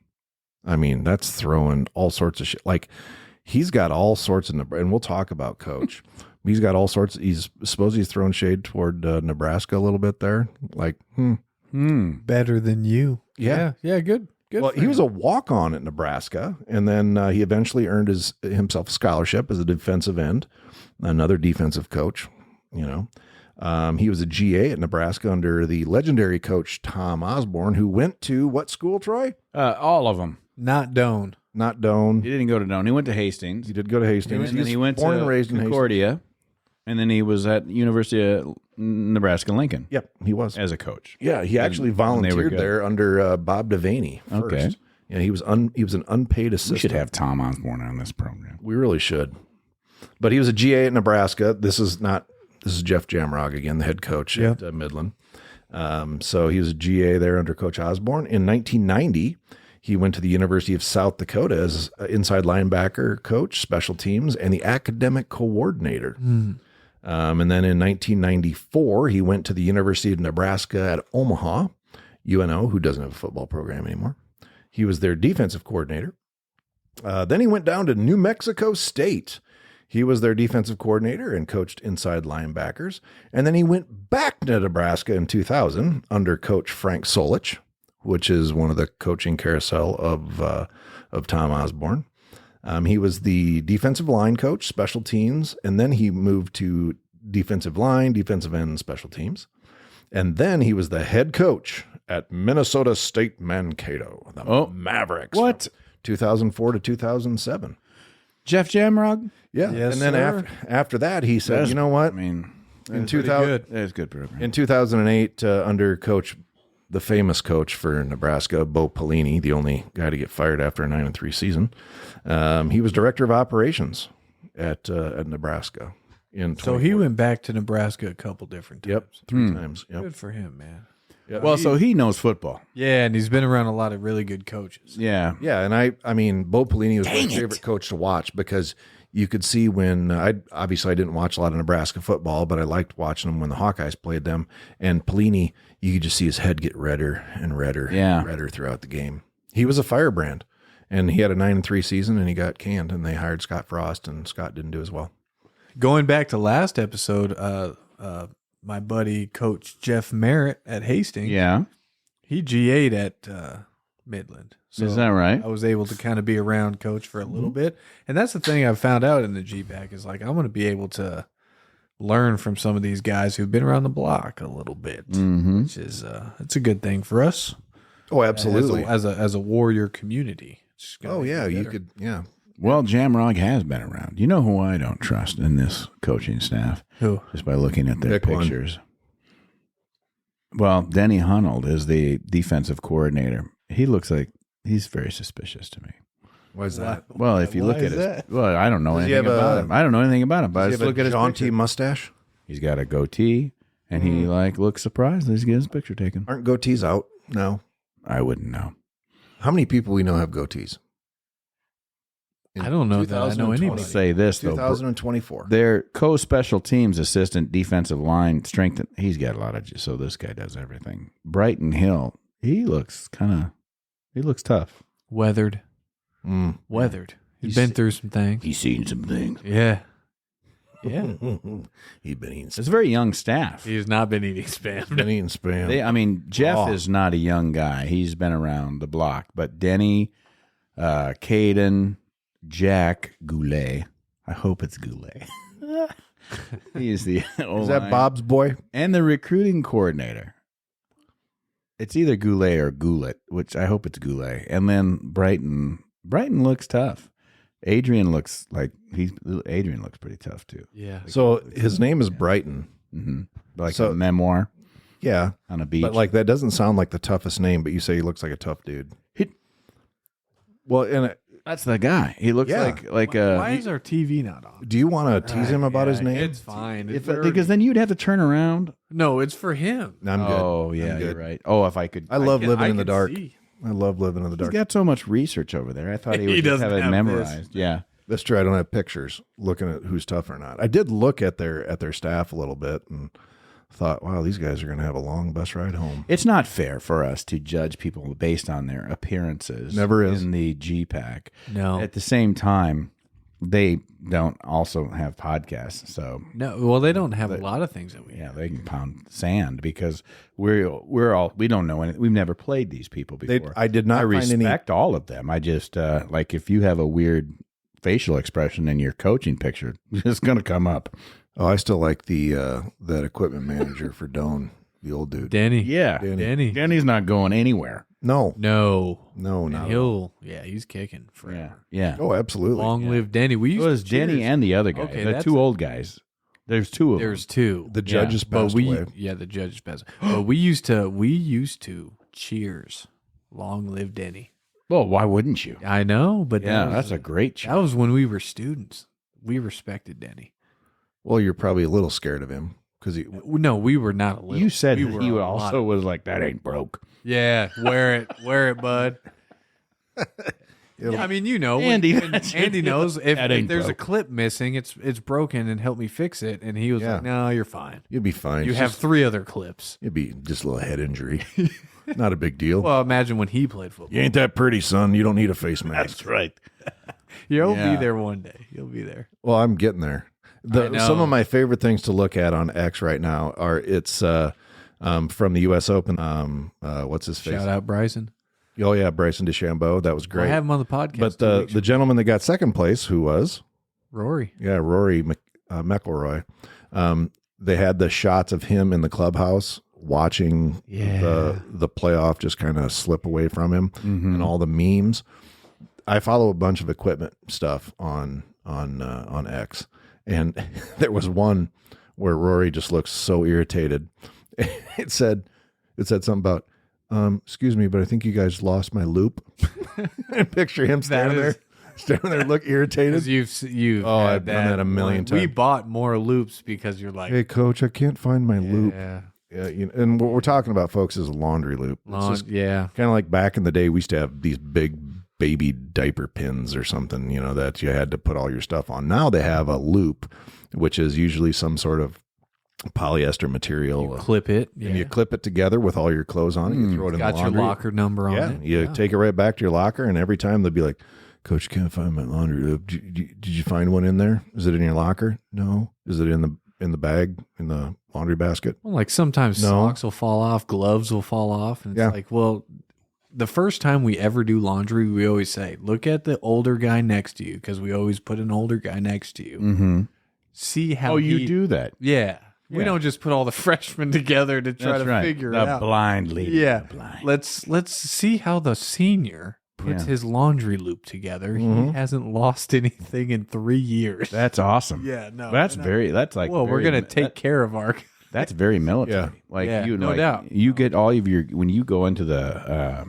I mean, that's throwing all sorts of shit. Like, he's got all sorts of, and we'll talk about Coach. He's got all sorts. He's throwing shade toward Nebraska a little bit there. Like, Better than you. Yeah. Yeah. Good. Good. well, for he him. was a walk-on at Nebraska, and then he eventually earned himself a scholarship as a defensive end, another defensive coach. You know, he was a GA at Nebraska under the legendary coach Tom Osborne, who went to what school, Troy? All of them. not Doane. Not Doane. He didn't go to Doane. He went to Hastings. He did go to Hastings. And then he went born to and raised in Hastings. Concordia, and then he was at University of Nebraska Lincoln Yep, he was. as a coach. Yeah, he actually when they were volunteered good. there under Bob Devaney first. Okay. Yeah, he was an unpaid assistant. We should have Tom Osborne on this program. We really should. But he was a GA at Nebraska. This is Jeff Jamrog again, the head coach at Midland. So he was a GA there under Coach Osborne. In 1990, he went to the University of South Dakota as inside linebacker coach, special teams, and the academic coordinator. And then in 1994, he went to the University of Nebraska at Omaha, UNO, who doesn't have a football program anymore. He was their defensive coordinator. Then he went down to New Mexico State. He was their defensive coordinator and coached inside linebackers. And then he went back to Nebraska in 2000 under Coach Frank Solich, which is one of the coaching carousel of Tom Osborne. He was the defensive line coach, special teams, and then he moved to defensive line, defensive end, and special teams. And then he was the head coach at Minnesota State Mankato, the Mavericks. What? 2004 to 2007. Jeff Jamrog? Yeah. Yes, and then after that, he said, you know what? I mean, in 2000, it's good program. in 2008, under the famous coach for Nebraska, Bo Pelini, the only guy to get fired after a 9-3 season, he was director of operations at Nebraska. So he went back to Nebraska a couple different times. Yep, 3 times. Yep. Good for him, man. Yep. Well, so he knows football. Yeah, and he's been around a lot of really good coaches. Yeah. Yeah, and I mean, Bo Pelini was my favorite coach to watch because you could see when I didn't watch a lot of Nebraska football, but I liked watching them when the Hawkeyes played them. And Pelini, you could just see his head get redder and redder and redder throughout the game. He was a firebrand, and he had a 9-3 season, and he got canned, and they hired Scott Frost, and Scott didn't do as well. Going back to last episode, my buddy Coach Jeff Merritt at Hastings, he GA'd at Midland. So is that right? I was able to kind of be around Coach for a little bit. And that's the thing I've found out in the GPAC is like I'm going to be able to learn from some of these guys who've been around the block a little bit, which is it's a good thing for us. Oh, absolutely. As a warrior community. Oh, yeah, you could, yeah. Well, Jamrog has been around. You know who I don't trust in this coaching staff? Who? Just by looking at their Pick one. pictures. Well, Denny Hunold is the defensive coordinator. He looks like he's very suspicious to me. Why is that? Well, if you look at it, well, I don't know Does he anything have about him. I don't know anything about him, but I Does just he have look a at his jaunty picture. mustache? He's got a goatee, and he looks surprised that he's getting his picture taken. Aren't goatees out now? I wouldn't know. How many people we know have goatees? I don't know that I know anybody. I'll say this, though. 2024. Their co-special teams assistant defensive line strength, he's got a lot of, so this guy does everything. Brighton Hill, he looks tough. Weathered. Weathered. He's been through some things. He's seen some things. Yeah. Yeah. He's been eating It's a very young staff. He's not been eating spam. Been eating spam. Jeff is not a young guy. He's been around the block. But Denny, Caden, Jack Goulet. I hope it's Goulet. He's the Is that Bob's boy? And the recruiting coordinator. It's either Goulet or Goulet, which I hope it's Goulet. And then Brighton looks tough. Adrian looks pretty tough too. Yeah. So his name is Brighton. Mm-hmm. Like a memoir. Yeah. On a beach. But like that doesn't sound like the toughest name, but you say he looks like a tough dude. That's the guy. He looks like Why is our TV not on? Do you want to tease him about his name? It's fine. Because then you'd have to turn around. No, it's for him. I'm good. Oh, yeah, you're right. Oh, if I could. I love living in the can dark. see. I love living in the He's dark. got so much research over there. I thought he would He just have doesn't it have memorized. Yeah. That's true. I don't have pictures looking at who's tough or not. I did look at their staff a little bit and thought, wow, these guys are going to have a long bus ride home. It's not fair for us to judge people based on their appearances. Never is. In the GPAC. No. At the same time, they don't also have podcasts. So No, well, they don't have a lot of things that we have. they can pound sand because we don't know anything. We've never played these people before. I did not I find any. respect all of them. I just like if you have a weird facial expression in your coaching picture, it's going to come up. Oh, I still like that equipment manager for Doan, the old dude. Danny. Yeah, Danny. Danny's not going anywhere. No, And he's kicking forever. Yeah. Oh, absolutely. Long live Danny. We It used was to Denny cheers. and the other guy. Okay, the that's two old guys. There's two of them. There's two. The judge is But passed away. the judge is passed. But we used to cheers. Long live Denny. Well, why wouldn't you? I know, but Yeah, that's a great choice. that was when we were students. We respected Denny. Well, you're probably a little scared of him because he. No, we were not a little. You said we that were he a also lot. was like, that ain't broke. Yeah, wear it, bud. Yeah, I mean, Andy, Andy knows if That ain't there's broke. a clip missing, it's broken, and help me fix it. And he was Yeah. like, "No, you're fine. You'll be fine. You It's have just- 3 other clips." It'd be just a little head injury. Not a big deal. Well, imagine when he played football. You ain't that pretty, son. You don't need a face mask. right. You'll Yeah. be there one day. You'll be there. Well, I'm getting there. I know. Some of my favorite things to look at on X right now are from the U.S. Open. What's his face? Shout out Bryson. Oh yeah, Bryson DeChambeau. That was great. I have him on the podcast. But 2 weeks the gentleman that got second place, who was Rory. Rory McIlroy, they had the shots of him in the clubhouse watching the playoff just kind of slip away from him, and all the memes. I follow a bunch of equipment stuff on X, and there was one where Rory just looks so irritated. It said something about, excuse me, but I think you guys lost my loop. And picture him standing there, look irritated. Because you've Oh, had I've done that a million We times. bought more loops because you're like, Hey, coach, I can't find my loop. yeah, Yeah, and what we're talking about, folks, is a laundry loop. It's just yeah. kind of like back in the day, we used to have these big baby diaper pins or something, that you had to put all your stuff on. Now they have a loop, which is usually some sort of polyester material. Clip it, And you clip it together with all your clothes on it. You throw it in got the your laundry. locker number on it. You take it right back to your locker, and every time they'll be like, Coach, can't find my laundry loop. Did you find one in there? Is it in your locker? No. Is it in the bag, in the laundry basket? Well, like sometimes No. socks will fall off, gloves will fall off, and it's like, well, the first time we ever do laundry, we always say, look at the older guy next to you, because we always put an older guy next to you. Mm-hmm. See how you do that. Yeah. We Yeah. don't just put all the freshmen together to try That's to right. figure the it out. blind leading Yeah. the blind. Let's see how the senior puts Yeah. his laundry loop together. He hasn't lost anything in 3 years. That's awesome. Yeah, no. That's no. very. That's like. Well, we're very- gonna take care of our. That's very military. Yeah. Like Yeah, you know, no doubt. You get all of your when you go into the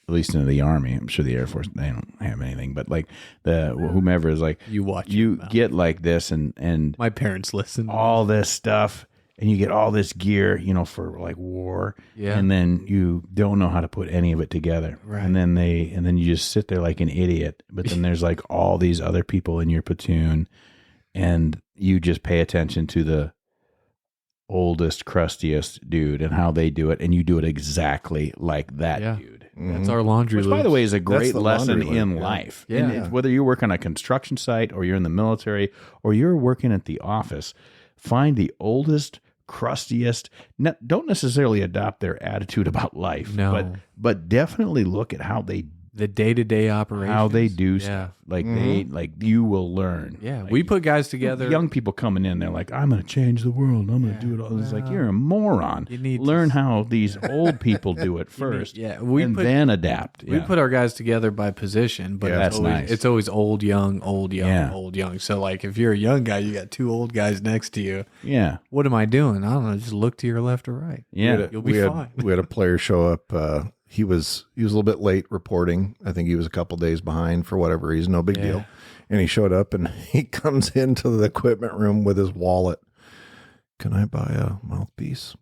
at least into the Army. I'm sure the Air Force they don't have anything, but like the whomever is like You watch you your mouth. get like this and My parents listen. all this stuff. And you get all this gear, for like war. Yeah. And then you don't know how to put any of it together. Right. And then you just sit there like an idiot. But then there's like all these other people in your platoon, and you just pay attention to the oldest, crustiest dude and how they do it, and you do it exactly like that Yeah. dude. That's our laundry Which, loop. by the way, is a great the lesson laundry in loop, yeah. life. Yeah. And it's whether you work on a construction site or you're in the military or you're working at the office, find the oldest, crustiest. Don't necessarily adopt their attitude about life, No. but definitely look at how they the day-to-day operations. how they do Yeah. stuff. Like you will learn. Yeah, Like, we put guys together. young people coming in, they're like, I'm going to change the world. I'm going to do it all. It's like, you're a moron. You need to learn how these old people do it first. yeah, and then adapt. We Yeah. put our guys together by position, but Yeah, it's that's always, nice. it's always old, young, Yeah. old, young. So like if you're a young guy, you got 2 old guys next to you. Yeah. What am I doing? I don't know. Just look to your left or right. Yeah. You'll be we fine. Had, we had a player show up. He was a little bit late reporting. I think he was a couple days behind for whatever reason. No big deal. And he showed up and he comes into the equipment room with his wallet. Can I buy a mouthpiece?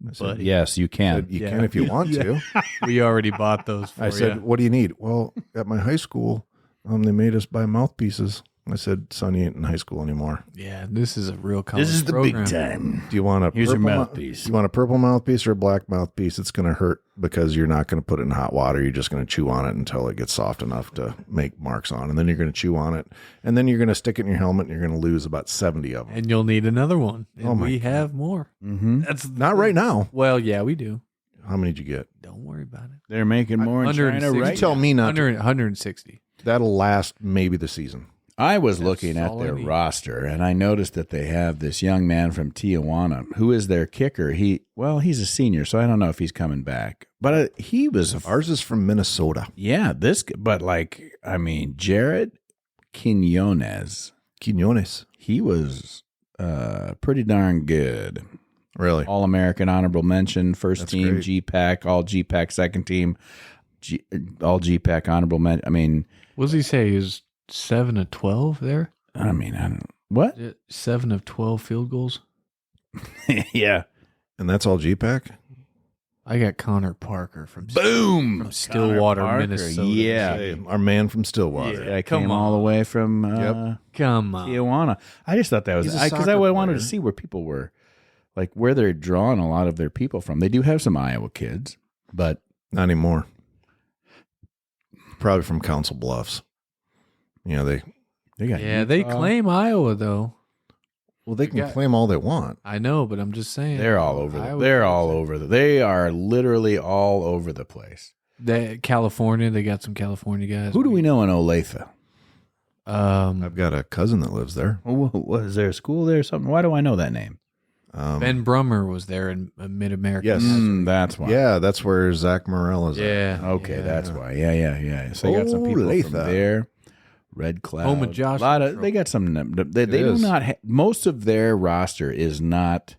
I said, Buddy. Yes, you I can. said, you can if you want to. We already bought those for I said, you. what do you need? Well, at my high school, they made us buy mouthpieces. I said, son, you ain't in high school anymore. Yeah, this is a real college This is the program. big time. Do you want a Here's your purple mouthpiece. Do you want a purple mouthpiece or a black mouthpiece? It's going to hurt because you're not going to put it in hot water. You're just going to chew on it until it gets soft enough to make marks on. And then you're going to chew on it. And then you're going to stick it in your helmet and you're going to lose about 70 of them. And you'll need another one. And Oh my we have more. Mm-hmm. That's Not right now. Well, yeah, we do. How many did you get? Don't worry about it. They're making more in 160. China, You right? tell me not. 160. That'll last maybe the season. I was looking at all their I need. roster, and I noticed that they have this young man from Tijuana who is their kicker. He's a senior, so I don't know if he's coming back. But he was Ours is from Minnesota. Jared Quinones. Quinones. He was pretty darn good. Really? All-American honorable mention, first That's team great. GPAC, all GPAC second team. all GPAC honorable mention. I mean, What does he say? He was 7 of 12 there? I don't. What? 7 of 12 field goals? Yeah. And that's all GPAC? I got Connor Parker from Boom. Stillwater, Connor Parker, Minnesota. Yeah. Hey, our man from Stillwater. Yeah, I came all the way from Come on. Tijuana. I just thought that was He's a because I soccer wanted player. to see where people were, like where they're drawing a lot of their people from. They do have some Iowa kids, but Not anymore. Probably from Council Bluffs. You know, they got They Utah. claim Iowa, though. they can got- claim all they want. I know, but I'm just saying. They're all over. Iowa They're kids all are- over. They are literally all over the place. California, they got some California guys. Who do we know in Olathe? I've got a cousin that lives there. What is there a school there or something? Why do I know that name? Ben Brummer was there in Mid-America. Yes. That's why. Yeah, that's where Zach Morel is at. Yeah. Okay, yeah. that's why. Yeah. So you got some people Olathe. from there. Red Cloud. Home of Josh A lot of, Central. they got some. They do is. not. Most of their roster is not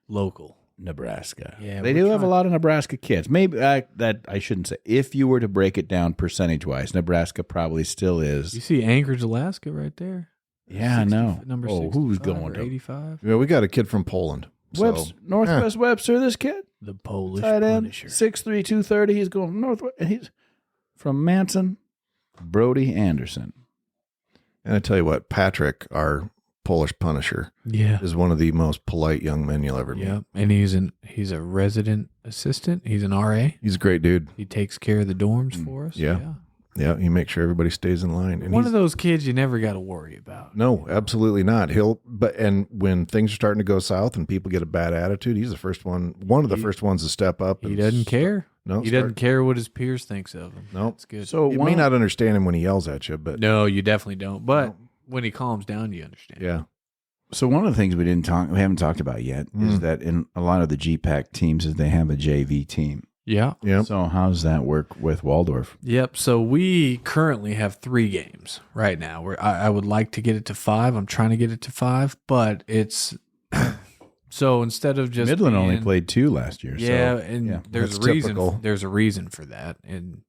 Local. Nebraska. Yeah, they we're do have a trying- lot of Nebraska kids. Maybe that I shouldn't say. If you were to break it down percentage wise, Nebraska probably still You is. see Anchorage, Alaska right there? Yeah, I know. Number Oh, who's 65 going or to 85? Yeah, we got a kid from Poland. So, Northwest Webster? This kid, The Polish tight end, Punisher. 6'3", 230. He's going northwest. And he's from Manson. Brody Anderson. and I tell you what, Patrick, our Polish Punisher, Yeah. is one of the most polite young men you'll ever meet. Yeah. And he's a resident assistant. He's an RA. He's a great dude. He takes care of the dorms for us. Yeah. Yeah, he makes sure everybody stays in line. And One he's, of those kids you never got to worry about. no, absolutely not. And when things are starting to go south and people get a bad attitude, he's the first one of the first ones to step up. He and doesn't care. No, He doesn't care what his peers thinks of him. Nope. That's good. So You one may of- not understand him when he yells at you, but No, you definitely don't. But when he calms down, you understand. yeah. So one of the things we haven't talked about yet is that in a lot of the GPAC teams is they have a JV team. Yeah. Yep. So how does that work with Waldorf? Yep. So we currently have 3 games right now. Where I would like to get it to 5. I'm trying to get it to 5, but it's so instead of just Midland only being- played 2 last year. Yeah, so, and yeah. there's That's a reason. typical. There's a reason for that, and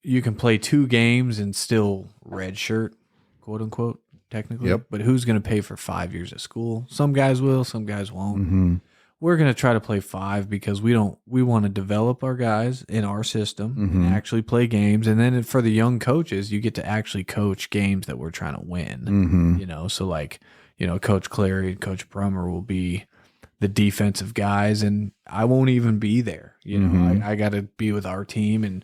you can play 2 games and still redshirt, quote unquote, technically. Yep. But who's going to pay for 5 years of school? Some guys will, some guys won't. Mm-hmm. We're going to try to play 5 because we want to develop our guys in our system and actually play games. And then for the young coaches, you get to actually coach games that we're trying to win. Mm-hmm. You know, so like, Coach Clary and Coach Brummer will be the defensive guys, and I won't even be there. I got to be with our team, and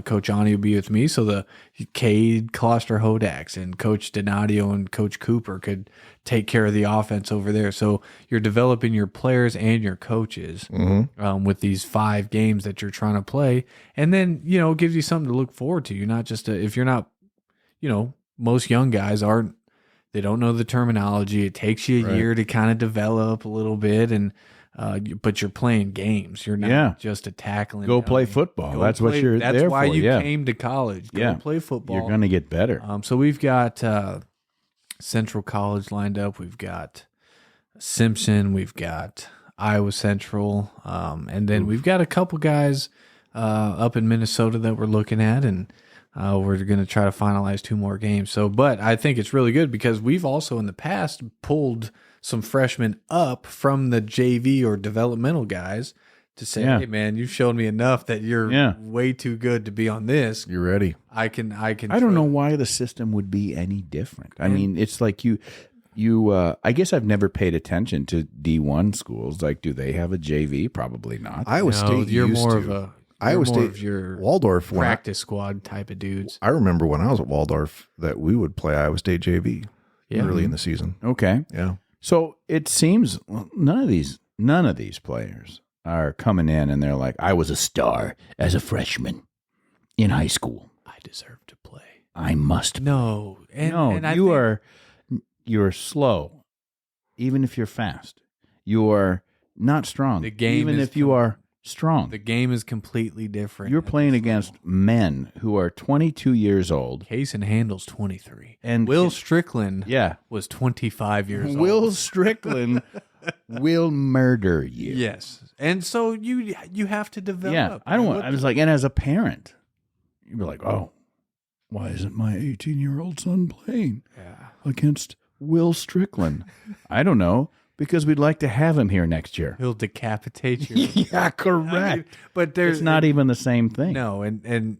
Coach Ani will be with me. So the Cade Kloster Hodaks and Coach Donadio and Coach Cooper could take care of the offense over there. So you're developing your players and your coaches with these 5 games that you're trying to play, and then it gives you something to look forward to. You're not just if you're not, most young guys aren't. They don't know the terminology. It takes you a year to kind of develop a little bit, and but you're playing games. You're not just a tackling. Go play football. That's what you're That's there why for. you Yeah. came to college. Go play football. You're going to get better. So we've got Central College lined up. We've got Simpson. We've got Iowa Central, and then we've got a couple guys up in Minnesota that we're looking at, and we're going to try to finalize 2 more games. So, but I think it's really good because we've also in the past pulled some freshmen up from the JV or developmental guys to say, hey man, you've shown me enough that you're way too good to be on this. You're ready. I can. I don't know why the system would be any different. I mean, it's like you I guess I've never paid attention to D1 schools. Like, do they have a JV? Probably not. Iowa State You're used more to. of a Iowa more State, of your Waldorf. practice squad type of dudes. I remember when I was at Waldorf that we would play Iowa State JV early in the season. Okay. Yeah. So it seems none of these players are coming in and they're like, I was a star as a freshman in high school. I deserve to play. I must. No, and I You're slow, even if you're fast. You are not strong, The game even is if you are strong. The game is completely different. You're playing against men who are 22 years old. Case and Handel's 23. And Will Strickland Yeah. was 25 years Will old. Strickland will murder you. Yes. And so you have to develop. Yeah. I don't want, I was like, and as a parent, you'd be like, oh, why isn't my 18-year-old son playing against Will Strickland? I don't know. Because we'd like to have him here next year. He'll decapitate you. Yeah, correct. I mean, but there's It's not even the same thing. No,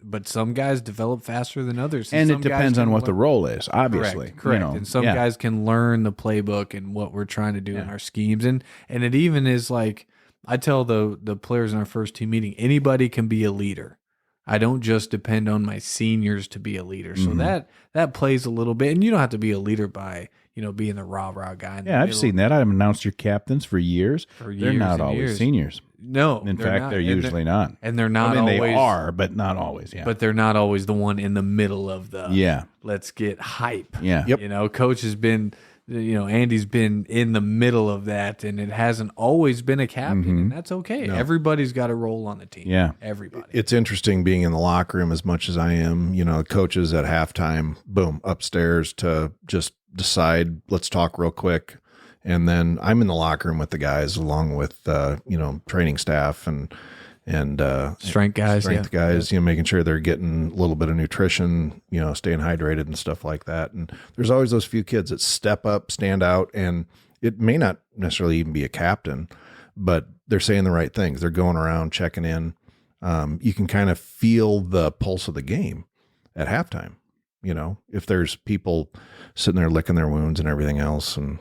but some guys develop faster than others. And some it depends guys on can what the learn- role is, obviously. Correct. You know, And some guys can learn the playbook and what we're trying to do in our schemes. And it even is like, I tell the players in our first team meeting, anybody can be a leader. I don't just depend on my seniors to be a leader. So that plays a little bit. And you don't have to be a leader by, being the rah-rah guy. In the I've middle. seen that. I've announced your captains for years. They're years not and always years. seniors. No. In fact, not. they're And usually not. And they're not I mean, always. they are, but not always. Yeah. But they're not always the one in the middle of the let's get hype. Yeah. Yep. Coach has been, Andy's been in the middle of that, and it hasn't always been a captain, and that's okay. Everybody's got a role on the team. Yeah. Everybody. It's interesting being in the locker room as much as I am. Coaches at halftime, boom, upstairs to just decide, let's talk real quick. And then I'm in the locker room with the guys along with, training staff and Strength guys. guys, making sure they're getting a little bit of nutrition, staying hydrated and stuff like that. And there's always those few kids that step up, stand out, and it may not necessarily even be a captain, but they're saying the right things. They're going around checking in. You can kind of feel the pulse of the game at halftime. If there's people sitting there licking their wounds and everything else, and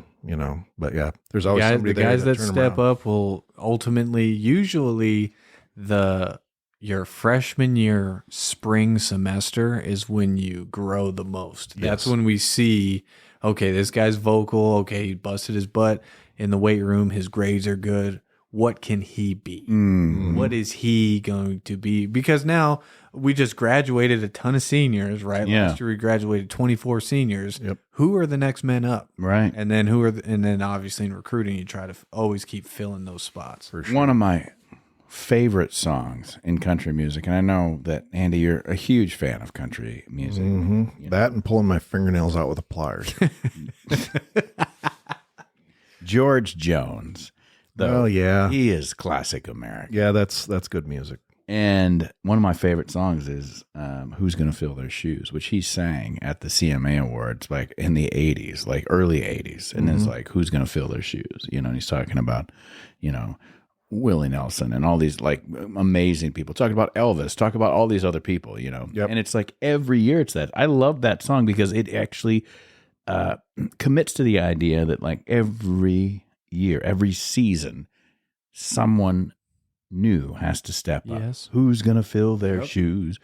but yeah, there's always somebody the there guys that turn 'em step around. up will ultimately, usually, your freshman year spring semester is when you grow the most. That's when we see, okay, this guy's vocal. Okay, he busted his butt in the weight room. His grades are good. What can he be? What is he going to be? Because now we just graduated a ton of seniors, right? Yeah. Last year we graduated 24 seniors. Yep. Who are the next men up? Right. And then and then obviously in recruiting, you try to always keep filling those spots. For sure. One of my favorite songs in country music, and I know that, Andy, you're a huge fan of country music. That and pulling my fingernails out with the pliers. George Jones. Oh, yeah. He is classic American. Yeah, that's good music. And one of my favorite songs is Who's Gonna Fill Their Shoes, which he sang at the CMA Awards like in the 80s, like early 80s. And it's like, who's gonna fill their shoes? And he's talking about, Willie Nelson and all these like amazing people. Talking about Elvis, talk about all these other people, Yep. And it's like every year it's that. I love that song because it actually commits to the idea that like every year, every season, someone new has to step up. Yes. Who's going to fill their shoes?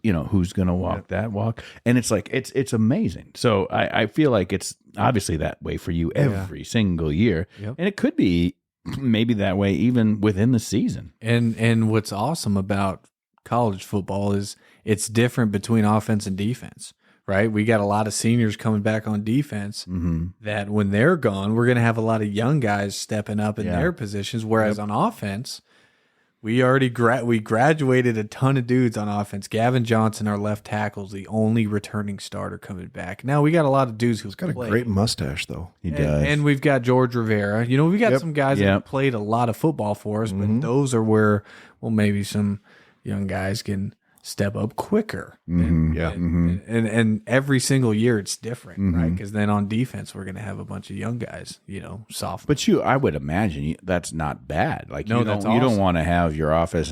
Who's going to walk that walk? And it's like, it's amazing. So I feel like it's obviously that way for you every single year. Yep. And it could be maybe that way even within the season. And what's awesome about college football is it's different between offense and defense, right? We got a lot of seniors coming back on defense that when they're gone, we're going to have a lot of young guys stepping up in their positions. Whereas on offense, we already we graduated a ton of dudes on offense. Gavin Johnson, our left tackle, is the only returning starter coming back. Now we got a lot of dudes who've Got a played. great mustache, though. He does. And we've got George Rivera. We've got some guys that have played a lot of football for us, but those are where, maybe some young guys can step up quicker. Yeah. And every single year it's different, right? Because then on defense, we're going to have a bunch of young guys, sophomore. But I would imagine that's not bad. Like No, you that's don't awesome. want to have your offense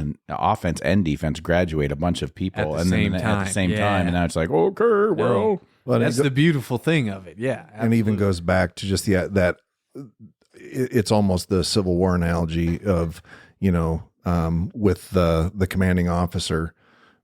and defense graduate a bunch of people At the same at the time. same Yeah. time, and now it's like, okay, well, Well, That's the beautiful thing of it. Yeah. and it even goes back to just that it's almost the Civil War analogy of with the commanding officer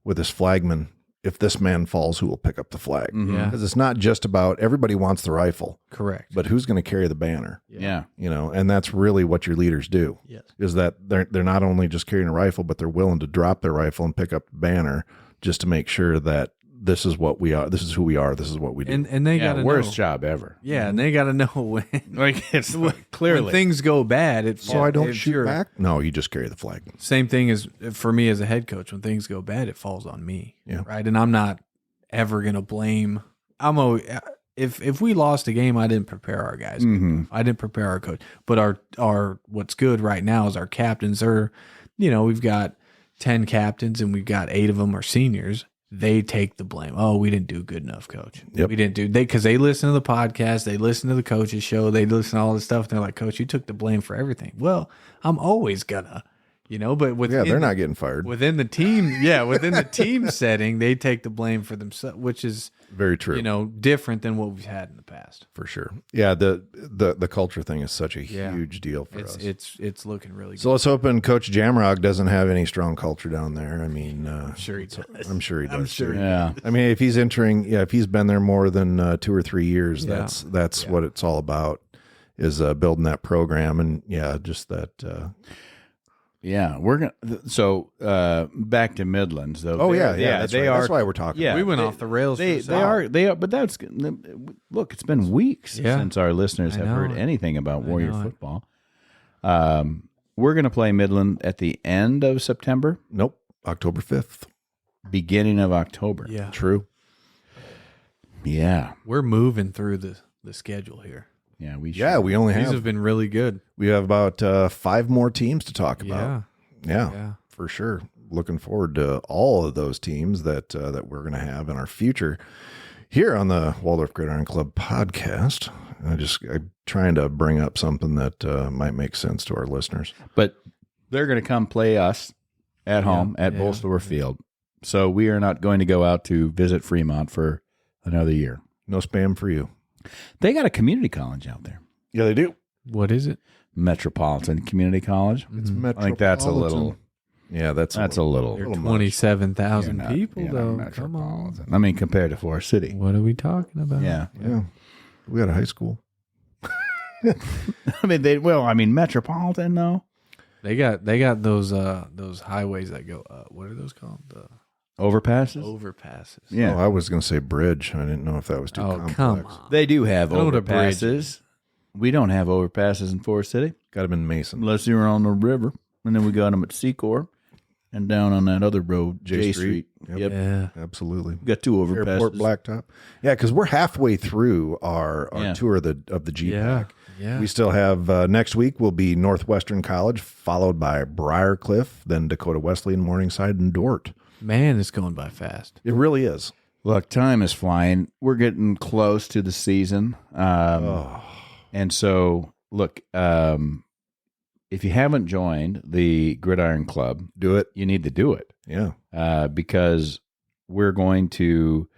with his flagman. If this man falls, who will pick up the flag? Yeah. Because it's not just about everybody wants the rifle, Correct. but who's going to carry the banner? yeah. And that's really what your leaders do. Yes. Is that they're not only just carrying a rifle, but they're willing to drop their rifle and pick up the banner just to make sure that this is what we are. This is who we are. This is what we do. And they got to worst know. job ever. Yeah, and they got to know when Like it's when clearly. things go bad. so I don't if shoot you're- back. No, you just carry the flag. Same thing as for me as a head coach. When things go bad, it falls on me. Yeah. Right. And I'm not ever gonna blame. If we lost a game, I didn't prepare our guys. Mhm. I didn't prepare our coach. But our what's good right now is our captains are, we've got 10 captains and we've got 8 of them are seniors. They take the blame. Oh, we didn't do good enough, coach. Yep. We didn't do because they listen to the podcast, they listen to the coach's show, they listen to all this stuff. And they're like, Coach, you took the blame for everything. Well, I'm always gonna, but They're not getting fired. within the team. Within the team setting, they take the blame for themselves, which is Very true. different than what we've had in the past. For sure. Yeah, the culture thing is such a Yeah. huge deal for us. It's looking really good. So let's hope Coach Jamrock doesn't have any strong culture down there. I mean, I'm sure he does. I'm sure he does. I'm sure. too. Yeah. I mean, if he's if he's been there more than 2 or 3 years, Yeah. that's what it's all about, is building that program. And just that. Yeah, we're gonna. So back to Midlands, though. Oh They're- that's they right. are. That's why we're talking. Yeah, We went they- off the rails. They for they are. But that's look. It's been weeks Yeah. since our listeners I have know heard it. anything about I Warrior know it. football. We're gonna play Midland at the end of September, Nope. October 5th. beginning of October. Yeah, True. Yeah, we're moving through the schedule here. yeah. We Yeah, should. we only These have have been really good. we have about 5 more teams to talk about. Yeah, Yeah, for sure. Looking forward to all of those teams that we're going to have in our future here on the Waldorf Gridiron Club podcast. I'm trying to bring up something that might make sense to our listeners. But they're gonna come play us at home at yeah. Bolstower Field. So we are not going to go out to visit Fremont for another year. No spam for you. They got a community college out there, Yeah, they do. What is it? Metropolitan Community College. It's I think that's a little. Yeah, that's a little. There are little much. 27,000 You're not- people, you're not though. Come on. metropolitan. I mean, compared to Forest City. What are we talking about? Yeah. Yeah, we got a high school. I mean, metropolitan though. They got those highways that go up. What are those called? The Overpasses. overpasses. Yeah, Oh, I was going to say bridge. I didn't know if that was too Oh, complex. come on. they do have I know what a bridge overpasses. We don't have overpasses in Forest City Got him in Mason. unless you're on the river, and then we got them at Secor and down on that other road, J Street. Yep. Yep, Yeah. Absolutely. we got 2 overpasses. Airport Blacktop. Yeah, because we're halfway through our Yeah. tour of the GPAC. Yeah. Yeah. We still have next week will be Northwestern College, followed by Briarcliff, then Dakota Wesleyan, Morningside, and Dort. Man, it's going by fast. It really is. Look, time is flying. We're getting close to the season. And so, look, if you haven't joined the Gridiron Club, Do it. you need to do it Yeah. because we're going to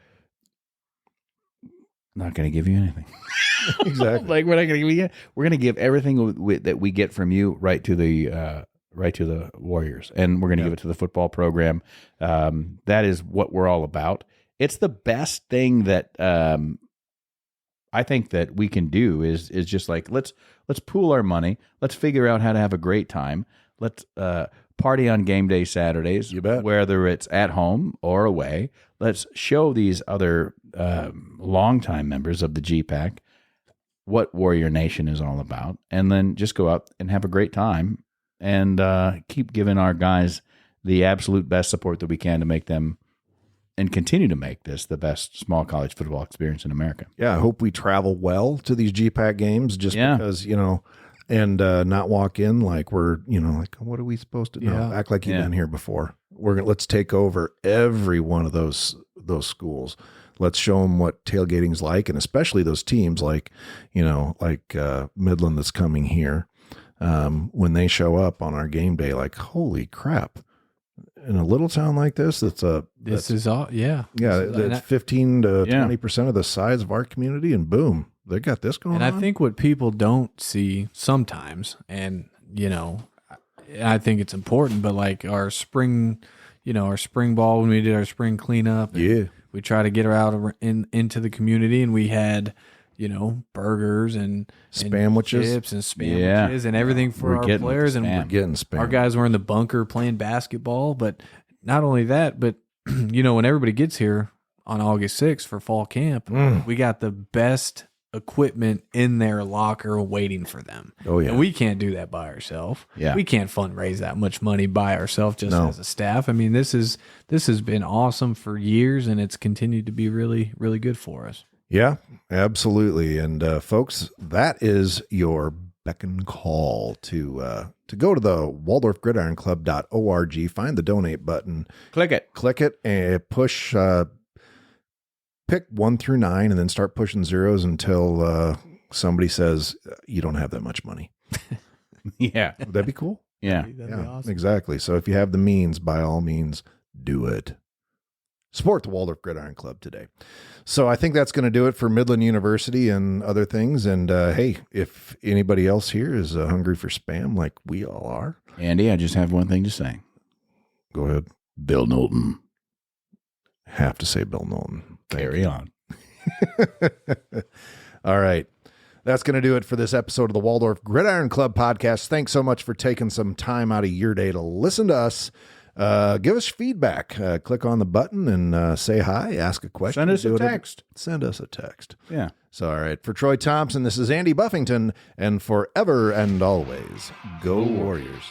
not going to give you anything. Exactly. Like we're not going to give you. We're going to give everything that we get from you right to the Warriors, and we're going to give it to the football program. That is what we're all about. It's the best thing that I think that we can do is just like let's pool our money. Let's figure out how to have a great time. Let's party on game day Saturdays, You bet. whether it's at home or away. Let's show these other longtime members of the GPAC what Warrior Nation is all about, and then just go out and have a great time and keep giving our guys the absolute best support that we can to make them and continue to make this the best small college football experience in America. Yeah. I hope we travel well to these GPAC games just Yeah. because, and not walk in like we're, like, what are we supposed to do? Yeah. Act like you've Yeah. been here before. Let's take over every one of those schools. Let's show them what tailgating's like, and especially those teams like Midland that's coming here. When they show up on our game day, like, holy crap! In a little town like this, This is all. Yeah. yeah, This is- and that's 15 to Yeah. 20% of the size of our community, and boom, they got this going And on. I think what people don't see sometimes, and I think it's important, but like our spring ball when we did our spring cleanup, and Yeah. we try to get her out into the community, and we had burgers and Spamwiches. chips and Yeah. spamwiches and everything for We're our getting with players, the and spam. Getting spam. our guys were in the bunker playing basketball. But not only that, but when everybody gets here, on August 6th for fall camp. We got the best equipment in their locker waiting for them. Oh, yeah. And we can't do that by ourselves. Yeah. We can't fundraise that much money by ourselves just No. as a staff. I mean, this has been awesome for years, and it's continued to be really, really good for us. Yeah, absolutely. And folks, that is your beck and call to go to the WaldorfGridironClub.org, find the donate button, Click it. and push pick 1 through 9 and then start pushing zeros until somebody says you don't have that much money. Yeah. Would that be cool? Yeah. That'd be Yeah, awesome. exactly. So if you have the means, by all means, do it. Support the Waldorf Gridiron Club today. So I think that's going to do it for Midland University and other things. And hey, if anybody else here is hungry for spam like we all are, Andy, I just have one thing to say. go ahead. Bill Knowlton. Have to say Bill Knowlton. Carry on. All right. That's going to do it for this episode of the Waldorf Gridiron Club podcast. Thanks so much for taking some time out of your day to listen to us. Give us feedback. Click on the button and say hi, ask a question. Send us do a whatever. text. Send us a text. Yeah. So, all right. For Troy Thompson, this is Andy Buffington, and forever and always, go Warriors.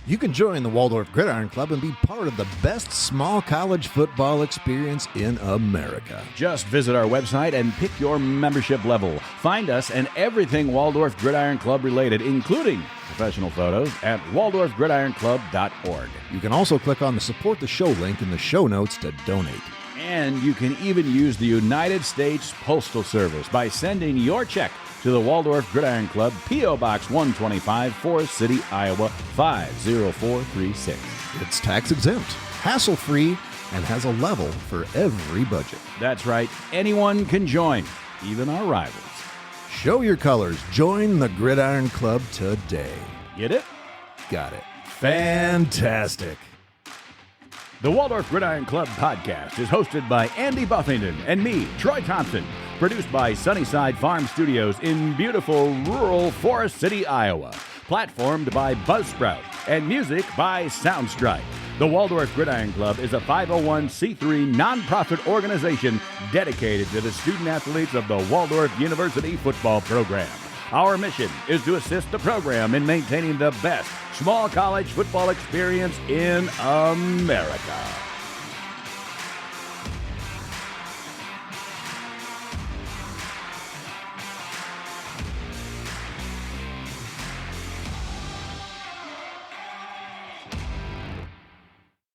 You can join the Waldorf Gridiron Club and be part of the best small college football experience in America. Just visit our website and pick your membership level. Find us and everything Waldorf Gridiron Club related, including professional photos, at waldorfgridironclub.org. You can also click on the Support the Show link in the show notes to donate. And you can even use the United States Postal Service by sending your check to the Waldorf Gridiron Club, P.O. Box 125, Forest City, Iowa, 50436. It's tax exempt, hassle free, and has a level for every budget. That's right. Anyone can join, even our rivals. Show your colors. Join the Gridiron Club today. Get it? Got it. Fantastic. The Waldorf Gridiron Club podcast is hosted by Andy Buffington and me, Troy Thompson. Produced by Sunnyside Farm Studios in beautiful rural Forest City, Iowa. Platformed by Buzzsprout and music by Soundstrike. The Waldorf Gridiron Club is a 501c3 nonprofit organization dedicated to the student athletes of the Waldorf University football program. Our mission is to assist the program in maintaining the best small college football experience in America.